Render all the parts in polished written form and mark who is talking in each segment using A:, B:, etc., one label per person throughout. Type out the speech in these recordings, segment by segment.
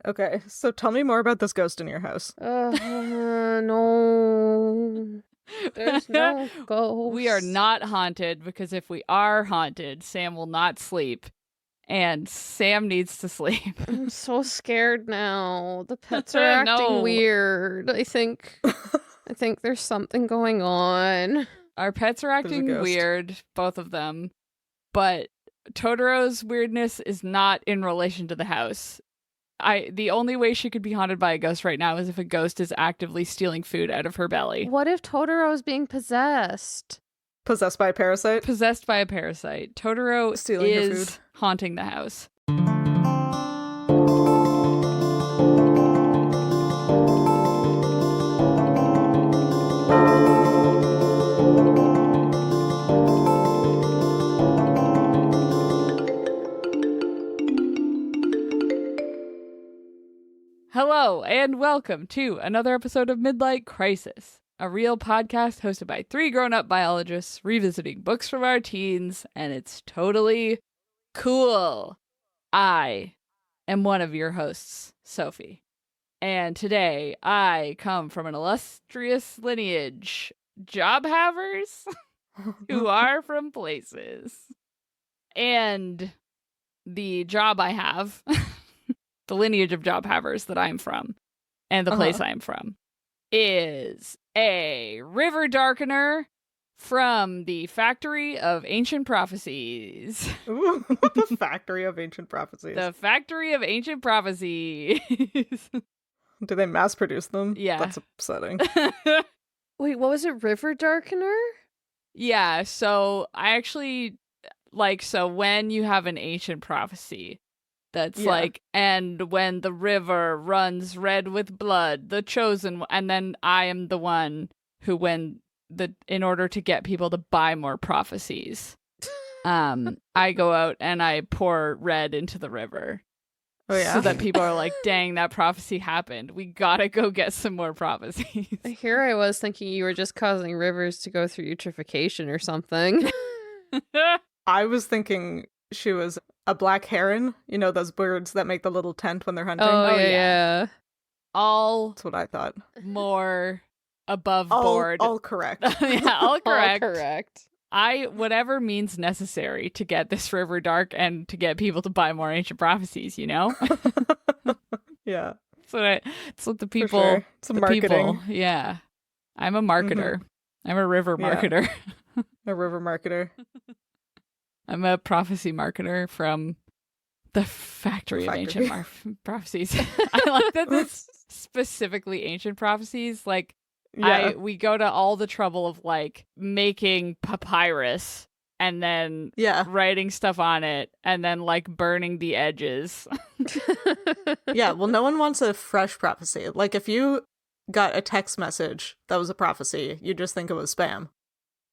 A: Okay, so tell me more about this ghost in your house.
B: No. There's no ghost.
C: We are not haunted, because if we are haunted, Sam will not sleep. And Sam needs to sleep.
B: I'm so scared now. The pets are acting
C: No.
B: weird. I think there's something going on.
C: Our pets are acting weird, both of them. But Totoro's weirdness is not in relation to the house. The only way she could be haunted by a ghost right now is if a ghost is actively stealing food out of her belly.
B: What if Totoro is being possessed?
A: Possessed by a parasite?
C: Possessed by a parasite. Totoro
A: Stealing her
C: is
A: food.
C: haunting the house. Hello, and welcome to another episode of Midlight Crisis, a real podcast hosted by three grown-up biologists revisiting books from our teens, and it's totally cool. I am one of your hosts, Sophie, and today I come from an illustrious lineage, job havers who are from places. And the job I have, the lineage of job havers that I'm from, and the place I'm from, is a river darkener from the Factory of Ancient Prophecies.
A: Ooh, the Factory of Ancient Prophecies.
C: The Factory of Ancient Prophecies.
A: Do they mass produce them?
C: Yeah.
A: That's upsetting.
B: Wait, what was it? River Darkener?
C: Yeah, so I actually, so when you have an ancient prophecy, that's and when the river runs red with blood, the chosen one, and then I am the one who, in order to get people to buy more prophecies, I go out and I pour red into the river.
A: Oh, yeah?
C: So that people are like, dang, that prophecy happened. We gotta go get some more prophecies.
B: Here I was thinking you were just causing rivers to go through eutrophication or something.
A: I was thinking she was a black heron. You know, those birds that make the little tent when they're hunting?
B: Oh, yeah.
A: That's what I thought.
C: More above board.
A: All correct.
C: Yeah, all correct.
B: All correct.
C: Whatever means necessary to get this river dark and to get people to buy more ancient prophecies, you know?
A: Yeah.
C: It's what the people...
A: For sure. It's marketing.
C: Yeah. I'm a marketer. Mm-hmm. I'm a river marketer.
A: Yeah. A river marketer.
C: I'm a prophecy marketer from the Factory of Ancient Prophecies. I like that it's specifically ancient prophecies. We go to all the trouble of making papyrus and then writing stuff on it and then burning the edges.
A: Yeah, well, no one wants a fresh prophecy. If you got a text message that was a prophecy, you just think it was spam.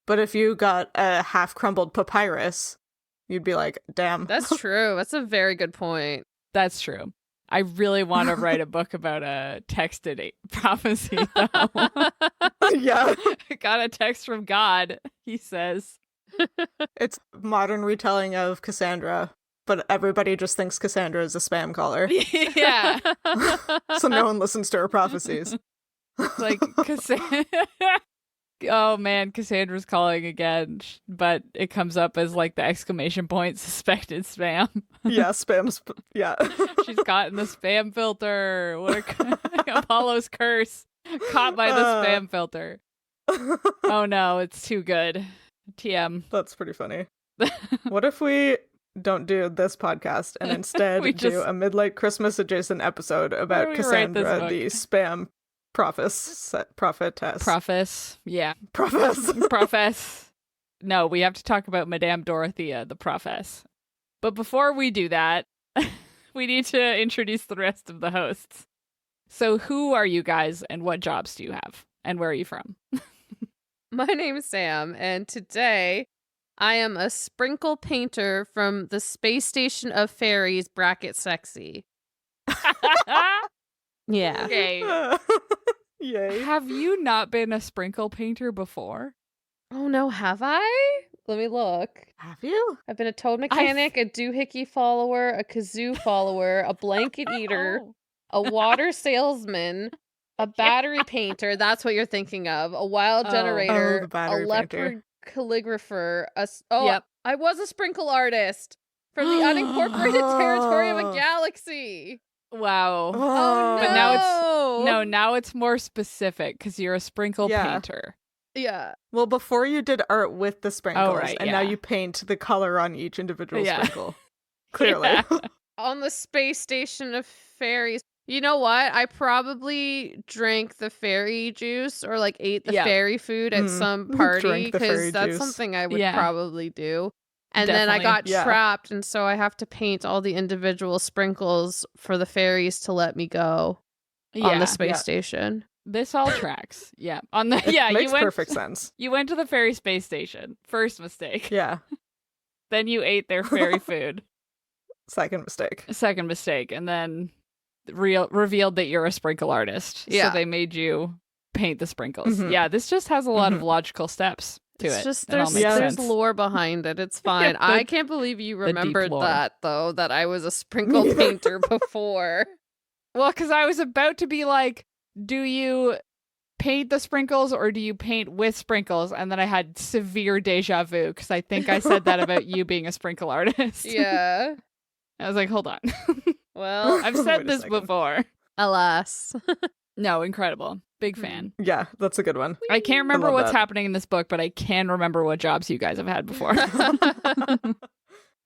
A: But if you got a half-crumbled papyrus, you'd be like, damn.
B: That's true. That's a very good point.
C: That's true. I really want to write a book about a texted prophecy, though.
A: Yeah.
C: I got a text from God, he says.
A: It's modern retelling of Cassandra, but everybody just thinks Cassandra is a spam caller.
C: Yeah.
A: So no one listens to her prophecies.
C: Cassandra... Oh man, Cassandra's calling again, but it comes up as the exclamation point, suspected spam.
A: Yeah, spam. Yeah.
C: She's caught in the spam filter. What Apollo's curse. Caught by the spam filter. Oh no, it's too good. TM.
A: That's pretty funny. What if we don't do this podcast and instead do a Midlight Christmas adjacent episode about Cassandra, the spam prophetess.
C: Yeah.
A: Prophetess.
C: No, we have to talk about Madame Dorothea, the prophetess. But before we do that, we need to introduce the rest of the hosts. So who are you guys and what jobs do you have? And where are you from?
B: My name is Sam, and today I am a sprinkle painter from the Space Station of Fairies *sexy. Yeah.
C: Okay.
A: Yay.
C: Have you not been a sprinkle painter before?
B: Oh no, have I? Let me look.
A: Have you?
B: I've been a toad mechanic, a doohickey follower, a kazoo follower, a blanket eater. a water salesman, a battery painter, that's what you're thinking of, a wild generator,
A: the
B: a
A: battery
B: leopard calligrapher,
C: Yep.
B: I was a sprinkle artist from the unincorporated territory of a galaxy.
C: Wow.
B: Oh, no.
C: But now it's more specific because you're a sprinkle painter.
B: Yeah.
A: Well, before you did art with the sprinkles,
C: right,
A: and now you paint the color on each individual
C: Yeah.
A: sprinkle. Clearly.
C: Yeah.
B: On the space station of fairies. You know what? I probably drank the fairy juice or like ate the fairy food at some party
A: Drank the fairy
B: because that's
A: juice.
B: something I would probably do. And then I
C: Definitely.
B: got trapped, and so I have to paint all the individual sprinkles for the fairies to let me go on the space station.
C: This all tracks. Yeah. On the
A: Makes perfect sense.
C: You went to the fairy space station. First mistake.
A: Yeah.
C: Then you ate their fairy food.
A: Second mistake.
C: Second mistake. And then revealed that you're a sprinkle artist.
B: Yeah.
C: So they made you paint the sprinkles.
A: Mhm.
C: Yeah, this just has a lot of logical steps to
B: It's
C: it.
B: just
C: It all
B: there's,
C: makes
B: there's
C: sense.
B: lore behind it. It's fine. I can't believe you
C: the deep
B: remembered
C: lore.
B: that, though, that I was a sprinkle
A: neither.
B: painter before.
C: Well, because I was about to be like, do you paint the sprinkles or do you paint with sprinkles? And then I had severe deja vu because I think I said that about you being a sprinkle artist.
B: Yeah.
C: I was like, hold on.
B: Well,
C: I've
A: Wait
C: said
A: a
C: this
A: second.
C: before.
B: alas.
C: No, incredible. Big fan.
A: Yeah, that's a good one.
C: I can't remember
A: love
C: what's
A: that.
C: happening in this book, but I can remember what jobs you guys have had before.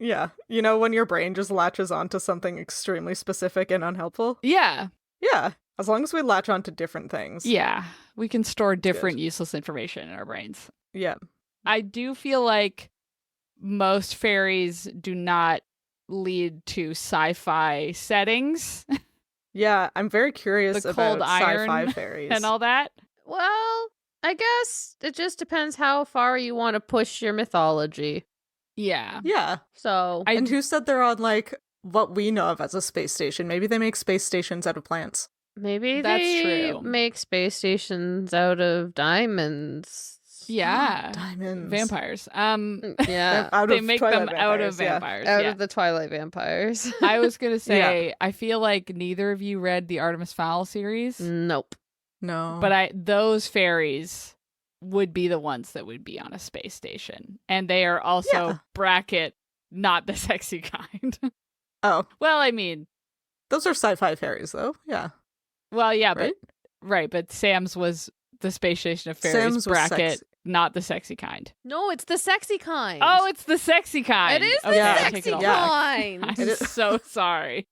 A: Yeah. You know, when your brain just latches onto something extremely specific and unhelpful?
C: Yeah.
A: Yeah. As long as we latch onto different things.
C: Yeah. We can store different useless information in our brains.
A: Yeah.
C: I do feel like most fairies do not lead to sci-fi settings
A: Yeah, I'm very curious
C: The cold
A: about sci-fi
C: iron
A: fairies.
C: and all that.
B: Well, I guess it just depends how far you want to push your mythology.
C: Yeah.
A: Yeah.
B: So,
A: And who said they're on, like, what we know of as a space station? Maybe they make space stations out of plants.
B: maybe
C: That's
B: they
C: true.
B: make space stations out of diamonds.
C: Yeah.
A: Diamonds.
C: Vampires.
B: Yeah.
A: Out
C: They
A: of
C: make
A: Twilight
C: them out of
A: vampires, yeah.
C: vampires.
B: Out
C: yeah.
B: of the Twilight vampires.
C: I was gonna say, I feel like neither of you read the Artemis Fowl series,
B: Nope.
A: No.
C: but those fairies would be the ones that would be on a space station, and they are also
A: Yeah.
C: bracket not the sexy kind.
A: Oh,
C: Well, I mean,
A: those are sci-fi fairies, though. Yeah.
C: well, yeah,
A: Right?
C: but Sam's was the space station of fairies
A: Sam's was
C: bracket,
A: sexy.
C: not the sexy kind.
B: No, it's the sexy kind.
C: Oh, it's the sexy kind.
B: it is the
C: Okay, I take
B: sexy
C: it all
A: Yeah.
C: back.
B: kind.
C: I'm so sorry.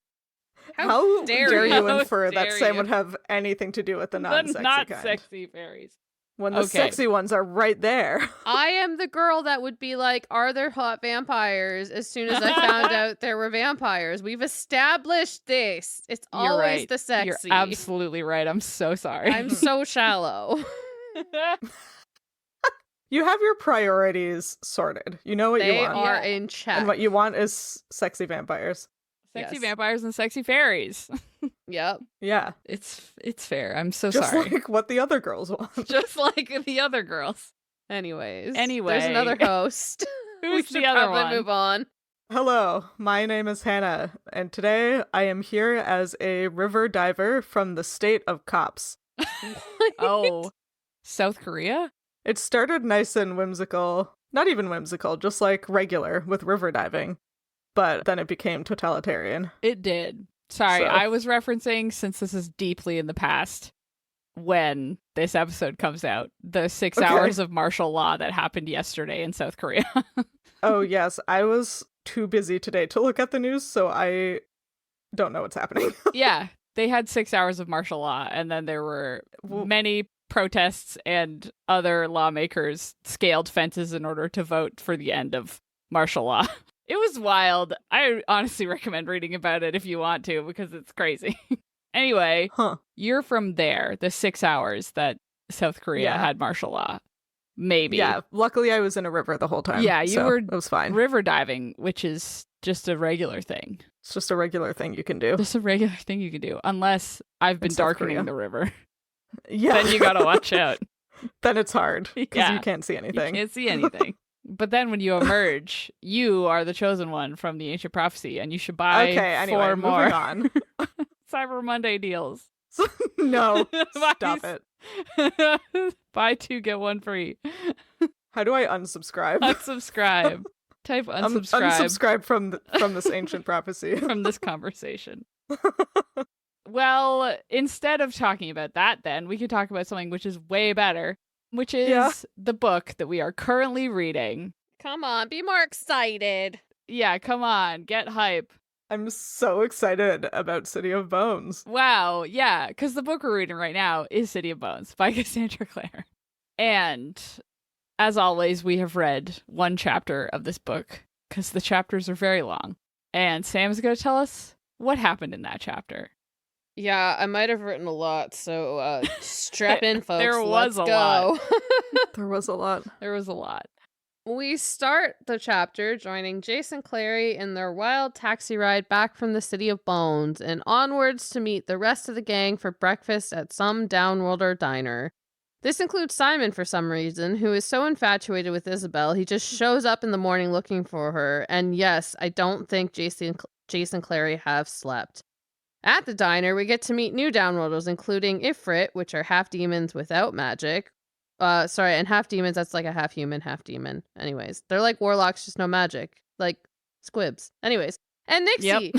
A: How
B: dare
A: dare
B: you.
A: you
C: How
A: infer that
C: dare
A: Sam
C: you.
A: would have anything to do with the
C: The
A: non-sexy
C: not
A: kind?
C: sexy fairies.
A: When the
C: Okay.
A: sexy ones are right there.
B: I am the girl that would be like, are there hot vampires? As soon as I found out there were vampires. We've established this. It's
C: You're
B: always
C: right.
B: the sexy.
C: You're absolutely right. I'm so sorry.
B: I'm so shallow.
A: You have your priorities sorted. You know what
B: They
A: you want.
B: are
C: Yeah.
B: in check.
A: And what you want is sexy vampires.
C: Sexy
B: Yes.
C: vampires and sexy fairies.
B: Yep.
A: Yeah.
C: It's fair. I'm so
A: Just
C: sorry.
A: like what the other girls want.
C: Just like the other girls.
B: Anyways.
C: Anyway.
B: There's another host.
C: Who's
B: We should
C: the other
B: probably
C: one?
B: move on.
A: Hello, my name is Hannah, and today I am here as a river diver from the state of Cops.
C: Oh, South Korea?
A: It started nice and whimsical. Not even whimsical, just like regular with river diving. But then it became totalitarian.
C: It did. Sorry,
A: So-
C: I was referencing, since this is deeply in the past, when this episode comes out, the 6
A: Okay.
C: hours of martial law that happened yesterday in South Korea.
A: Oh, yes, I was too busy today to look at the news, so I don't know what's happening.
C: Yeah, they had 6 hours of martial law, and then there were
A: Well-
C: many protests, and other lawmakers scaled fences in order to vote for the end of martial law. It was wild. I honestly recommend reading about it if you want to, because it's crazy. Anyway,
A: Huh.
C: you're from there, the 6 hours that South Korea
A: Yeah.
C: had martial law. Maybe.
A: Yeah, luckily I was in a river the whole time.
C: Yeah, you
A: so
C: were
A: It was fine.
C: River diving, which is just a regular thing.
A: It's just a regular thing you can do.
C: Just a regular thing you can do, unless I've been
A: In South
C: darkening
A: Korea.
C: the river.
A: Yeah.
C: Then you gotta watch out.
A: Then it's hard, because
C: Yeah.
A: you can't see
C: You
A: anything.
C: can't see anything. But then when you emerge, you are the chosen one from the ancient prophecy, and you should buy
A: Okay, anyway,
C: 4 more.
A: moving on.
C: Cyber Monday deals.
A: No, stop it.
C: Buy 2, get 1 free.
A: How do I unsubscribe?
C: Unsubscribe. Type unsubscribe.
A: Unsubscribe from this ancient prophecy.
C: From this conversation. Well, instead of talking about that, then, we could talk about something which is way better, which is the book that we are currently reading.
B: Come on, be more excited.
C: Yeah, come on, get hype.
A: I'm so excited about City of Bones.
C: Wow, yeah, because the book we're reading right now is City of Bones by Cassandra Clare. And as always, we have read 1 chapter of this book because the chapters are very long. And Sam's going to tell us what happened in that chapter.
B: Yeah, I might have written a lot, so strap in, folks.
C: There was
B: Let's
C: a
B: go.
C: lot.
A: There was a lot.
C: There was a lot.
B: We start the chapter joining Jace and Clary in their wild taxi ride back from the City of Bones and onwards to meet the rest of the gang for breakfast at some Downworlder diner. This includes Simon for some reason, who is so infatuated with Isabel, he just shows up in the morning looking for her. And yes, I don't think Jace and Clary have slept. At the diner, we get to meet new Downworlders, including Ifrit, which are half demons without magic. And half demons, that's like a half human, half demon. Anyways, they're like warlocks, just no magic. Like squibs. Anyways. And Nixie,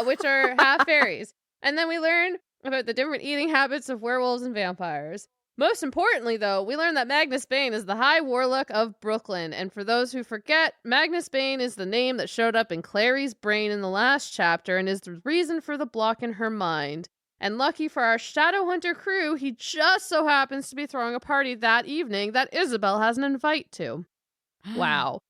B: which are half fairies. And then we learn about the different eating habits of werewolves and vampires. Most importantly, though, we learn that Magnus Bane is the High Warlock of Brooklyn. And for those who forget, Magnus Bane is the name that showed up in Clary's brain in the last chapter and is the reason for the block in her mind. And lucky for our Shadowhunter crew, he just so happens to be throwing a party that evening that Isabel has an invite to. Wow.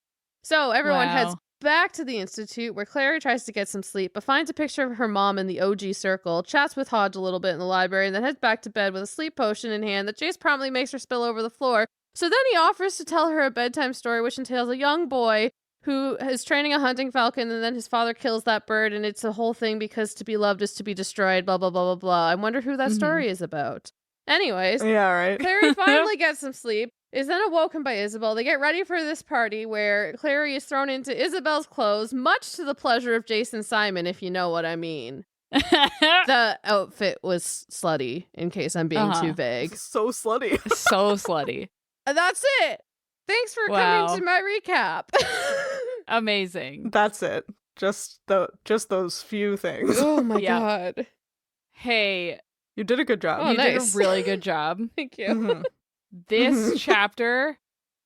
B: So everyone heads back to the Institute, where Clary tries to get some sleep, but finds a picture of her mom in the OG circle, chats with Hodge a little bit in the library, and then heads back to bed with a sleep potion in hand that Jace promptly makes her spill over the floor. So then he offers to tell her a bedtime story, which entails a young boy who is training a hunting falcon, and then his father kills that bird, and it's a whole thing because to be loved is to be destroyed, blah, blah, blah, blah, blah. I wonder who that story is about. Anyways,
A: yeah, right.
B: Clary finally gets some sleep, is then awoken by Isabel. They get ready for this party where Clary is thrown into Isabel's clothes, much to the pleasure of Jason Simon, if you know what I mean. The outfit was slutty, in case I'm being too vague.
A: So slutty.
C: So slutty.
B: That's it. Thanks for coming to my recap.
C: Amazing.
A: That's it. Just those few things.
B: Oh my god.
C: Hey.
A: You did a good job.
B: Oh,
C: you
B: nice.
C: did a really good job.
B: Thank you.
A: Mm-hmm.
C: This chapter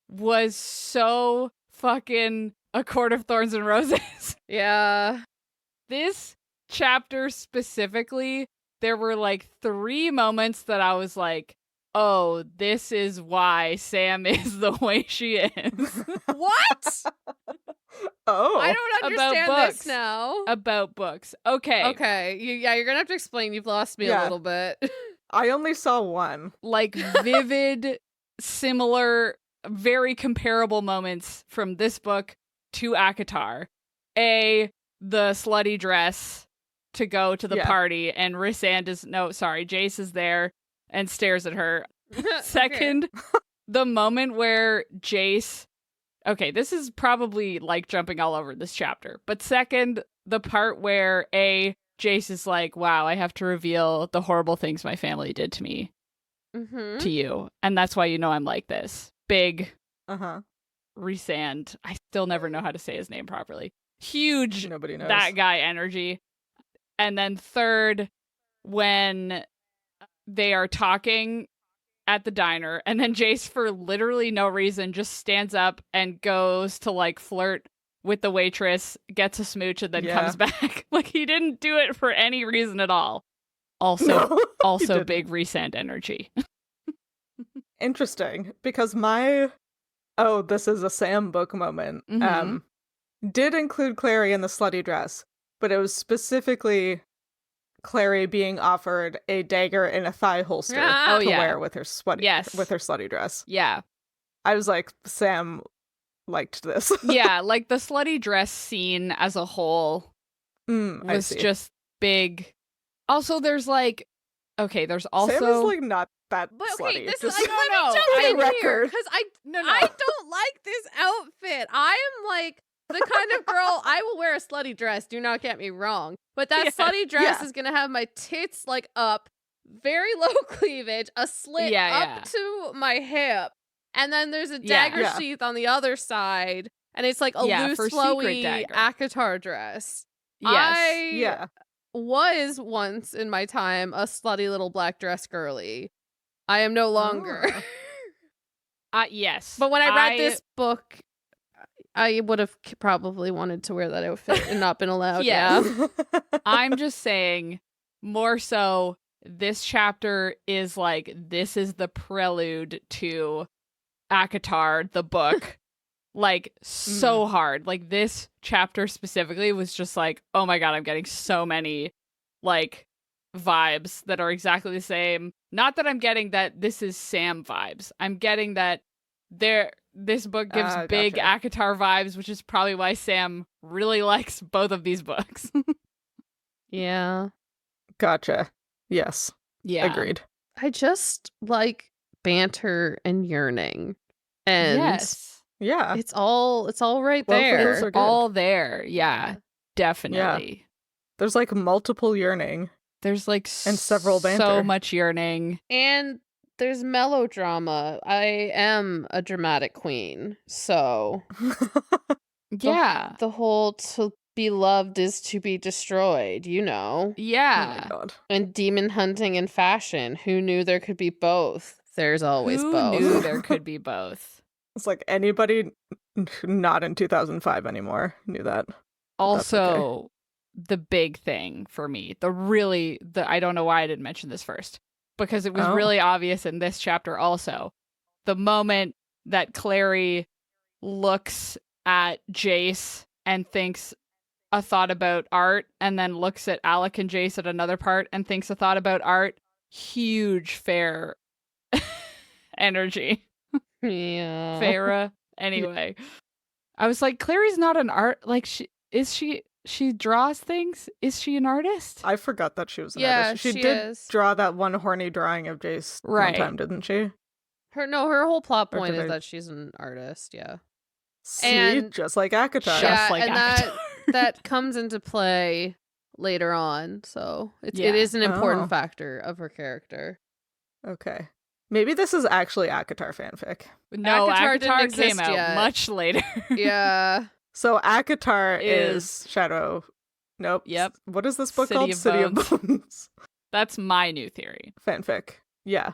C: was so fucking A Court of Thorns and Roses.
B: Yeah.
C: This chapter specifically, there were like 3 moments that I was like, oh, this is why Sam is the way she is.
B: What?
A: Oh.
B: I don't understand this now.
C: About books. Okay.
B: Okay. You're gonna have to explain. You've lost me a little bit.
A: I only saw one.
C: Like vivid, similar, very comparable moments from this book to ACOTAR. The slutty dress to go to the party, and Jace is there and stares at her. Second, the moment where Jace... Okay, this is probably like jumping all over this chapter. But second, the part where Jace is like, wow, I have to reveal the horrible things my family did to me to you. And that's why you know I'm like this. Big Resand. I still never know how to say his name properly. Huge
A: Nobody knows.
C: That guy energy. And then third, when they are talking at the diner, and then Jace, for literally no reason, just stands up and goes to like flirt with the waitress, gets a smooch, and then comes back. Like, he didn't do it for any reason at all. Also big Resand energy.
A: Interesting, because my this is a Sam book moment did include Clary in the slutty dress, but it was specifically Clary being offered a dagger in a thigh holster to wear with her slutty dress.
C: Yeah.
A: I was like, Sam liked this.
C: Yeah, like the slutty dress scene as a whole was just big. Also, there's like, there's also...
A: Sam is like not that slutty.
B: This
A: just
B: let me jump in here, because I
C: No.
B: don't like this outfit. I am like the kind of girl, I will wear a slutty dress, do not get me wrong. But that slutty dress is going to have my tits like up, very low cleavage, a slit up to my hip. And then there's a dagger sheath on the other side. And it's like a loose, flowy ACOTAR dress.
C: Yes.
B: I was once in my time a slutty little black dress girly. I am no longer.
C: Yes.
B: But when I read this book, I would have probably wanted to wear that outfit and not been allowed.
C: I'm just saying, more so, this chapter is like, this is the prelude to ACOTAR, the book. Like, so hard. Like, this chapter specifically was just like, oh my god, I'm getting so many, like, vibes that are exactly the same. Not that I'm getting that this is Sam vibes. I'm getting that this book gives big ACOTAR vibes, which is probably why Sam really likes both of these books.
B: Yeah.
A: Gotcha. Yes.
C: Yeah.
A: Agreed.
B: I just like banter and yearning. And
A: yeah.
B: It's all right there.
C: All there. Yeah. Definitely.
A: Yeah. There's like multiple yearning.
C: There's like
A: and several banter.
C: So much yearning.
B: And there's melodrama. I am a dramatic queen, so
C: yeah.
B: The whole to be loved is to be destroyed, you know.
C: Yeah.
A: Oh my god.
B: And demon hunting and fashion. Who knew there could be both? There's always both.
C: Who knew there could be both?
A: It's like anybody not in 2005 anymore knew that.
C: Also, the big thing for me, I don't know why I didn't mention this first, because it was really obvious in this chapter also. The moment that Clary looks at Jace and thinks a thought about art, and then looks at Alec and Jace at another part and thinks a thought about art, huge fair energy.
B: Yeah.
C: Farah. Anyway. I was like, Clary's not an art, like, she draws things? Is she an artist?
A: I forgot that she was an artist. She did draw that one horny drawing of Jace one time, didn't she?
B: Her whole plot point is that she's an artist,
A: See, and just like ACOTAR.
B: That comes into play later on, so it is an important factor of her character.
A: Okay. Maybe this is actually ACOTAR fanfic.
C: No, ACOTAR came out much later.
B: Yeah.
A: So ACOTAR is Shadow. Nope.
C: Yep.
A: What is this book called? City of Bones.
C: That's my new theory.
A: Fanfic. Yeah.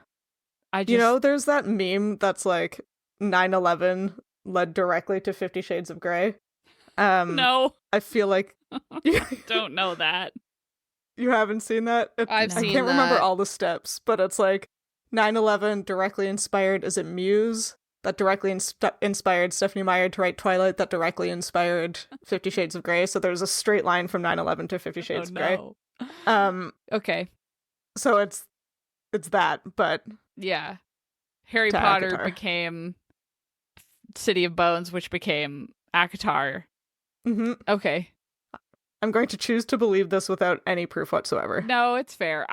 A: You know, there's that meme that's like 9/11 led directly to 50 Shades of Grey.
C: No.
A: I feel like
C: don't know that.
A: You haven't seen that?
B: I've seen that.
A: I can't remember all the steps, but it's like 9/11 directly inspired, is it Muse? That directly inspired Stephanie Meyer to write Twilight, that directly inspired 50 Shades of Grey. So there's a straight line from 9/11 to 50 Shades of Grey.
C: Okay.
A: So it's that, but
C: yeah. Harry Potter became City of Bones, which became ACOTAR.
A: Mm-hmm.
C: Okay.
A: I'm going to choose to believe this without any proof whatsoever.
C: No, it's fair.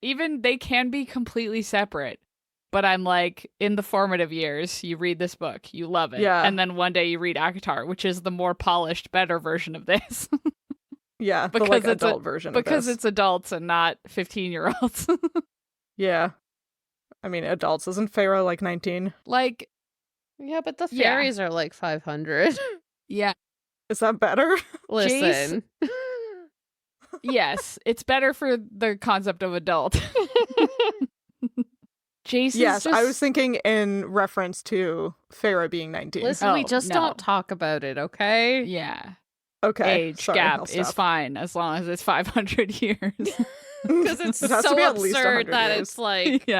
C: Even they can be completely separate. But I'm like, in the formative years, you read this book, you love it.
A: Yeah.
C: And then one day you read ACOTAR, which is the more polished, better version of this.
A: Yeah, because the like adult version of this.
C: Because it's adults and not 15-year-olds.
A: Yeah. I mean, adults. Isn't Pharaoh like 19?
C: Like...
B: Yeah, but the fairies are like 500.
C: Yeah.
A: Is that better?
B: Listen.
C: Yes, it's better for the concept of adult. Jace
A: yes, I was thinking in reference to Farah being 19.
B: Listen, we just don't talk about it, okay?
C: Yeah.
A: Okay.
C: Age gap is fine as long as it's 500 years.
B: Because it's so absurd that it's like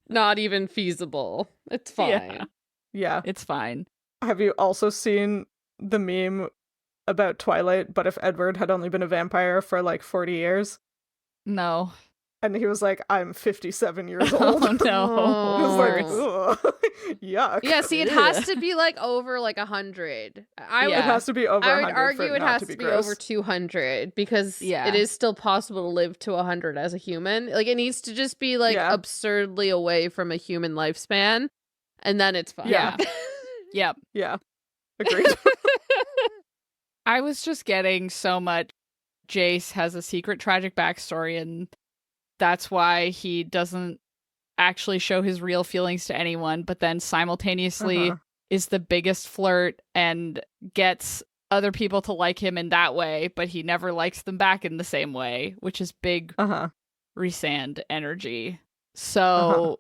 B: not even feasible. It's fine.
A: Yeah.
C: It's fine.
A: Have you also seen the meme about Twilight, but if Edward had only been a vampire for like 40 years?
C: No.
A: And he was like, I'm 57 years old.
C: Oh, no.
A: It was like, yuck.
B: Yeah, see, it has to be like over like 100.
A: It has to be over 100.
B: I would argue it has to be
A: gross.
B: over 200 because it is still possible to live to 100 as a human. Like, it needs to just be like absurdly away from a human lifespan, and then it's fine.
C: Yeah. Yep.
A: Yeah. Agreed.
C: I was just getting so much Jace has a secret tragic backstory, and that's why he doesn't actually show his real feelings to anyone, but then simultaneously is the biggest flirt and gets other people to like him in that way, but he never likes them back in the same way, which is big Rhysand energy. So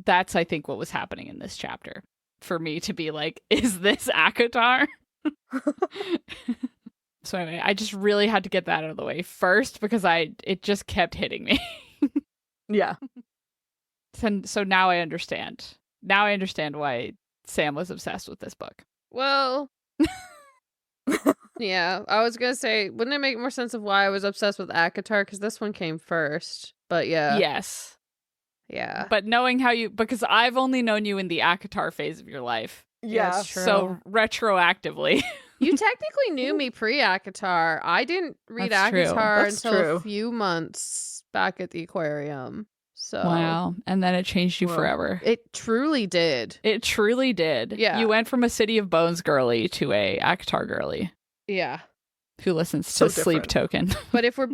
C: that's, I think, what was happening in this chapter. For me to be like, is this ACOTAR? So anyway, I just really had to get that out of the way first because it just kept hitting me.
A: Yeah.
C: So now I understand. Now I understand why Sam was obsessed with this book.
B: Well, yeah, I was going to say, wouldn't it make more sense of why I was obsessed with ACOTAR? Because this one came first. But yeah.
C: Yes.
B: Yeah.
C: But knowing how because I've only known you in the ACOTAR phase of your life.
A: Yeah.
B: That's true.
C: So retroactively.
B: You technically knew me pre-ACOTAR. I didn't read
C: That's true.
B: ACOTAR
A: That's
B: until
A: true.
B: a few months back at the aquarium. So
C: Wow. And then it changed you
A: Whoa.
C: forever.
B: it truly did.
C: It truly did.
B: Yeah.
C: You went from a City of Bones girly to a ACOTAR girly
B: Yeah.
C: who listens
A: So
C: to Sleep
A: different.
C: Token.
B: But if we're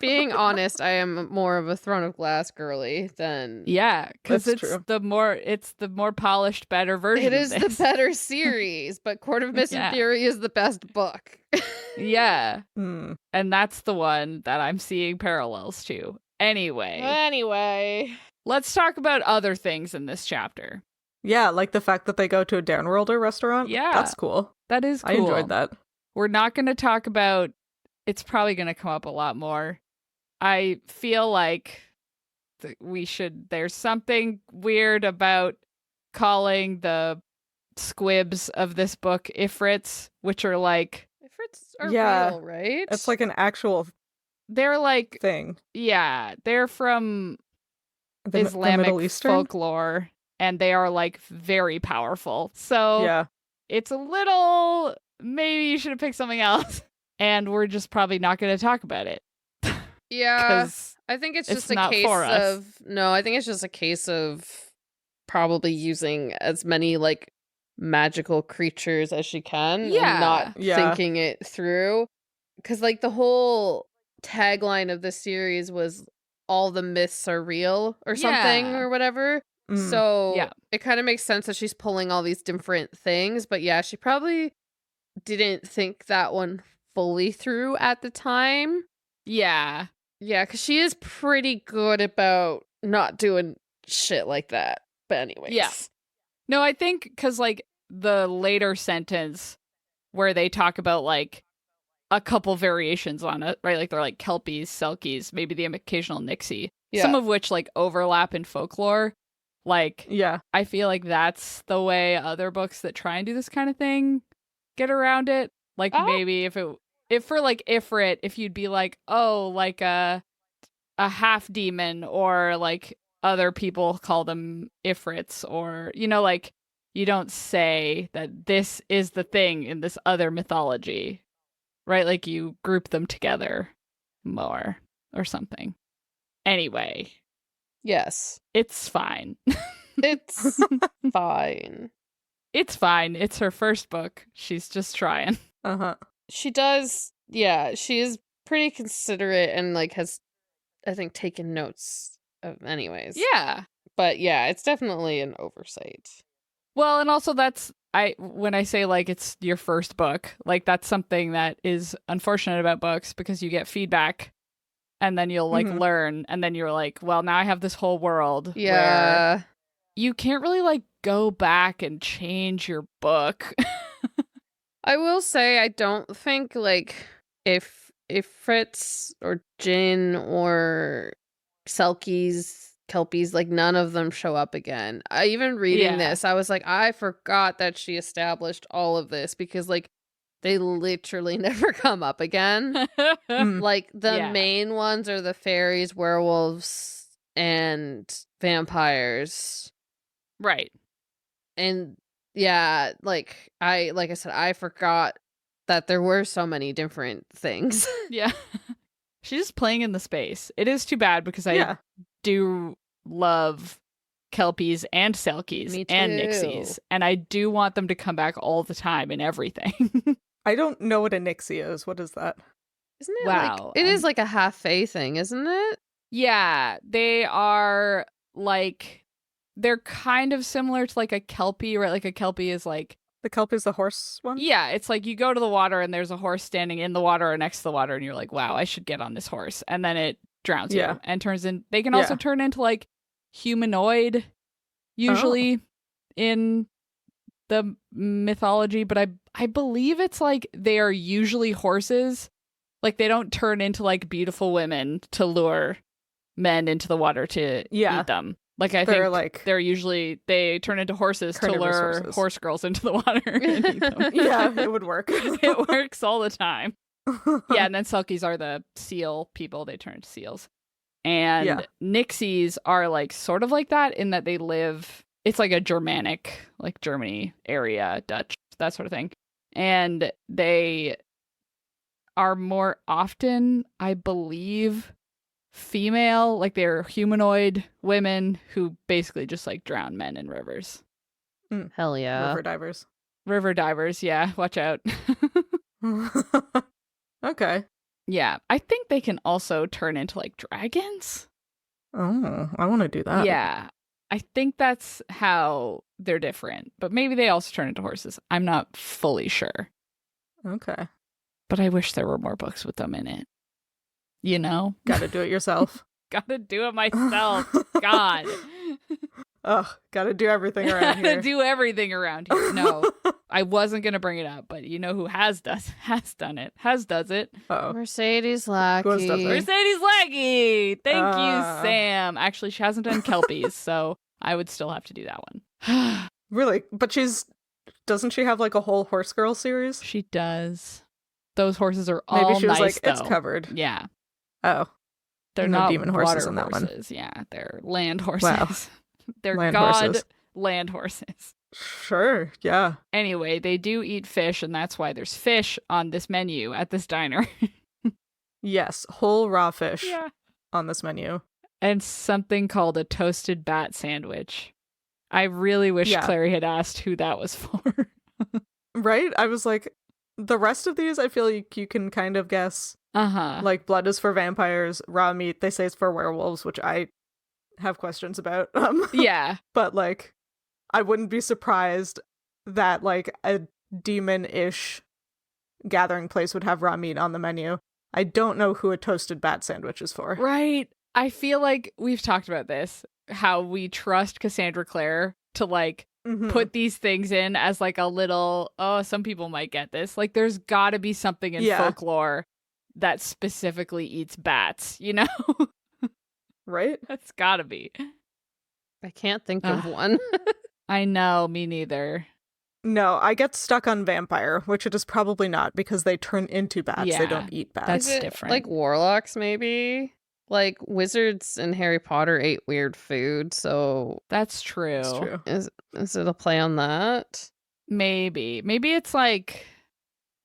B: being honest, I am more of a Throne of Glass girly than
C: Yeah, because
A: That's
C: it's
A: true.
C: the more polished, better version.
B: it is
C: of
B: the
C: this.
B: better series. But Court of Mist and
C: Yeah.
B: Fury is the best book.
C: Yeah,
A: Hmm.
C: and that's the one that I'm seeing parallels to. Anyway, let's talk about other things in this chapter.
A: Yeah, like the fact that they go to a Downworlder restaurant.
C: Yeah.
A: That's cool.
C: That is cool.
A: I enjoyed that.
C: We're not going to talk about. It's probably going to come up a lot more. I feel like we should. There's something weird about calling the squibs of this book Ifrits, which are like
B: Ifrits are
A: Yeah.
B: real, right?
A: It's like an actual
C: they're like
A: thing.
C: yeah, they're from
A: The
C: Islamic
A: Middle Eastern?
C: folklore, and they are like very powerful. So
A: Yeah.
C: it's a little. Maybe you should have picked something else, and we're just probably not going to talk about it
B: yeah.
C: because
B: I think it's
C: it's
B: just a
C: not
B: case
C: for us.
B: of no. I think it's just a case of probably using as many like magical creatures as she can,
C: Yeah.
B: and not
A: Yeah.
B: thinking it through. Because like the whole tagline of the series was "all the myths are real" or something
C: Yeah.
B: or whatever.
A: Mm.
B: So
C: Yeah.
B: it kind of makes sense that she's pulling all these different things. But yeah, she probably didn't think that one fully through at the time.
C: yeah,
B: Yeah, because she is pretty good about not doing shit like that. But anyways.
C: Yeah. no, I think because like the later sentence where they talk about like a couple variations on it, right? Like they're like Kelpies, Selkies, maybe the occasional Nixie,
B: Yeah.
C: some of which like overlap in folklore. Like
A: Yeah.
C: I feel like that's the way other books that try and do this kind of thing get around it. Like
B: Oh.
C: maybe if for like Ifrit, if you'd be like, oh, like a half demon, or like other people call them Ifrits, or like you don't say that this is the thing in this other mythology, right? Like you group them together more or something. Anyway,
B: Yes.
C: it's fine.
B: It's fine.
C: It's fine. It's her first book. She's just trying.
A: Uh-huh.
B: She does, yeah, she is pretty considerate and like has, I think, taken notes of anyways.
C: Yeah.
B: But yeah, it's definitely an oversight.
C: Well, and also when I say like it's your first book, like that's something that is unfortunate about books because you get feedback and then you'll like
A: Mhm.
C: learn, and then you're like, well, now I have this whole world where
B: Yeah.
C: you can't really like go back and change your book.
B: I will say I don't think like if Fritz or Jin or Selkies, Kelpies, like none of them show up again. I even reading
C: Yeah.
B: this, I was like, I forgot that she established all of this because like they literally never come up again.
A: Mm.
B: Like the
C: Yeah.
B: main ones are the fairies, werewolves, and vampires.
C: Right.
B: And yeah, like I said, I forgot that there were so many different things.
C: Yeah. She's just playing in the space. It is too bad because I
A: Yeah.
C: do love Kelpies and Selkies
B: Me
C: and
B: too.
C: Nixies, and I do want them to come back all the time in everything.
A: I don't know what a nixie is. What is that?
B: Isn't it
C: Wow,
B: it is like a half fae thing, isn't it?
C: Yeah, they are like, they're kind of similar to like a Kelpie, right? Like a Kelpie is like,
A: The kelp is the horse one?
C: yeah, it's like you go to the water and there's a horse standing in the water or next to the water and you're like, wow, I should get on this horse. And then it drowns you and turns in. They can also turn into like humanoid, usually in the mythology, but I believe it's like they are usually horses. Like they don't turn into like beautiful women to lure men into the water to eat them. Like I think they're usually, they turn into horses to lure horse girls into the water and eat them.
A: Yeah, it would work.
C: It works all the time. Yeah, and then Selkies are the seal people. They turn into seals. And Nixies are like sort of like that in that they live, it's like a Germanic, like Germany area, Dutch, that sort of thing. And they are more often, I believe, female, like they're humanoid women who basically just like drown men in rivers.
B: Hell yeah.
A: River divers,
C: yeah, watch out.
A: Okay.
C: Yeah, I think they can also turn into like dragons.
A: Oh, I want to do that.
C: Yeah, I think that's how they're different, but maybe they also turn into horses. I'm not fully sure.
A: Okay.
C: But I wish there were more books with them in it. You know?
A: Gotta do it yourself.
C: Gotta do it myself. God.
A: Ugh, gotta do everything around here.
C: Gotta do everything around here. No, I wasn't gonna bring it up, but you know who has done it. Does it.
A: Uh-oh.
B: Mercedes Lackey.
C: Mercedes Lackey! Thank you, Sam. Actually, she hasn't done Kelpies, so I would still have to do that one.
A: Really? But doesn't she have like a whole Horse Girl series?
C: She does. Those horses are all
A: Maybe she was
C: nice,
A: like,
C: though.
A: it's covered.
C: Yeah.
A: Oh.
C: They're
A: no
C: not
A: demon horses in that
C: horses.
A: one.
C: Yeah, they're land horses.
A: Wow.
C: They're
A: land
C: horses. Land horses.
A: Sure, yeah.
C: Anyway, they do eat fish, and that's why there's fish on this menu at this diner.
A: Yes, whole raw fish on this menu.
C: And something called a toasted bat sandwich. I really wish Clary had asked who that was for.
A: Right? I was like, the rest of these, I feel like you can kind of guess. Like, blood is for vampires, raw meat, they say it's for werewolves, which I have questions about.
C: Yeah.
A: But, like, I wouldn't be surprised that, like, a demon-ish gathering place would have raw meat on the menu. I don't know who a toasted bat sandwich is for.
C: Right. I feel like we've talked about this, how we trust Cassandra Clare to, like, put these things in as, like, a little, some people might get this. Like, there's gotta be something in folklore that specifically eats bats, you know?
A: Right?
C: That's gotta be.
B: I can't think of one.
C: I know, me neither.
A: No, I get stuck on vampire, which it is probably not because they turn into bats.
C: Yeah,
A: they don't eat bats.
C: That's different.
B: Like warlocks, maybe? Like wizards in Harry Potter ate weird food, so
C: that's true.
A: That's true.
B: Is it a play on that?
C: Maybe it's like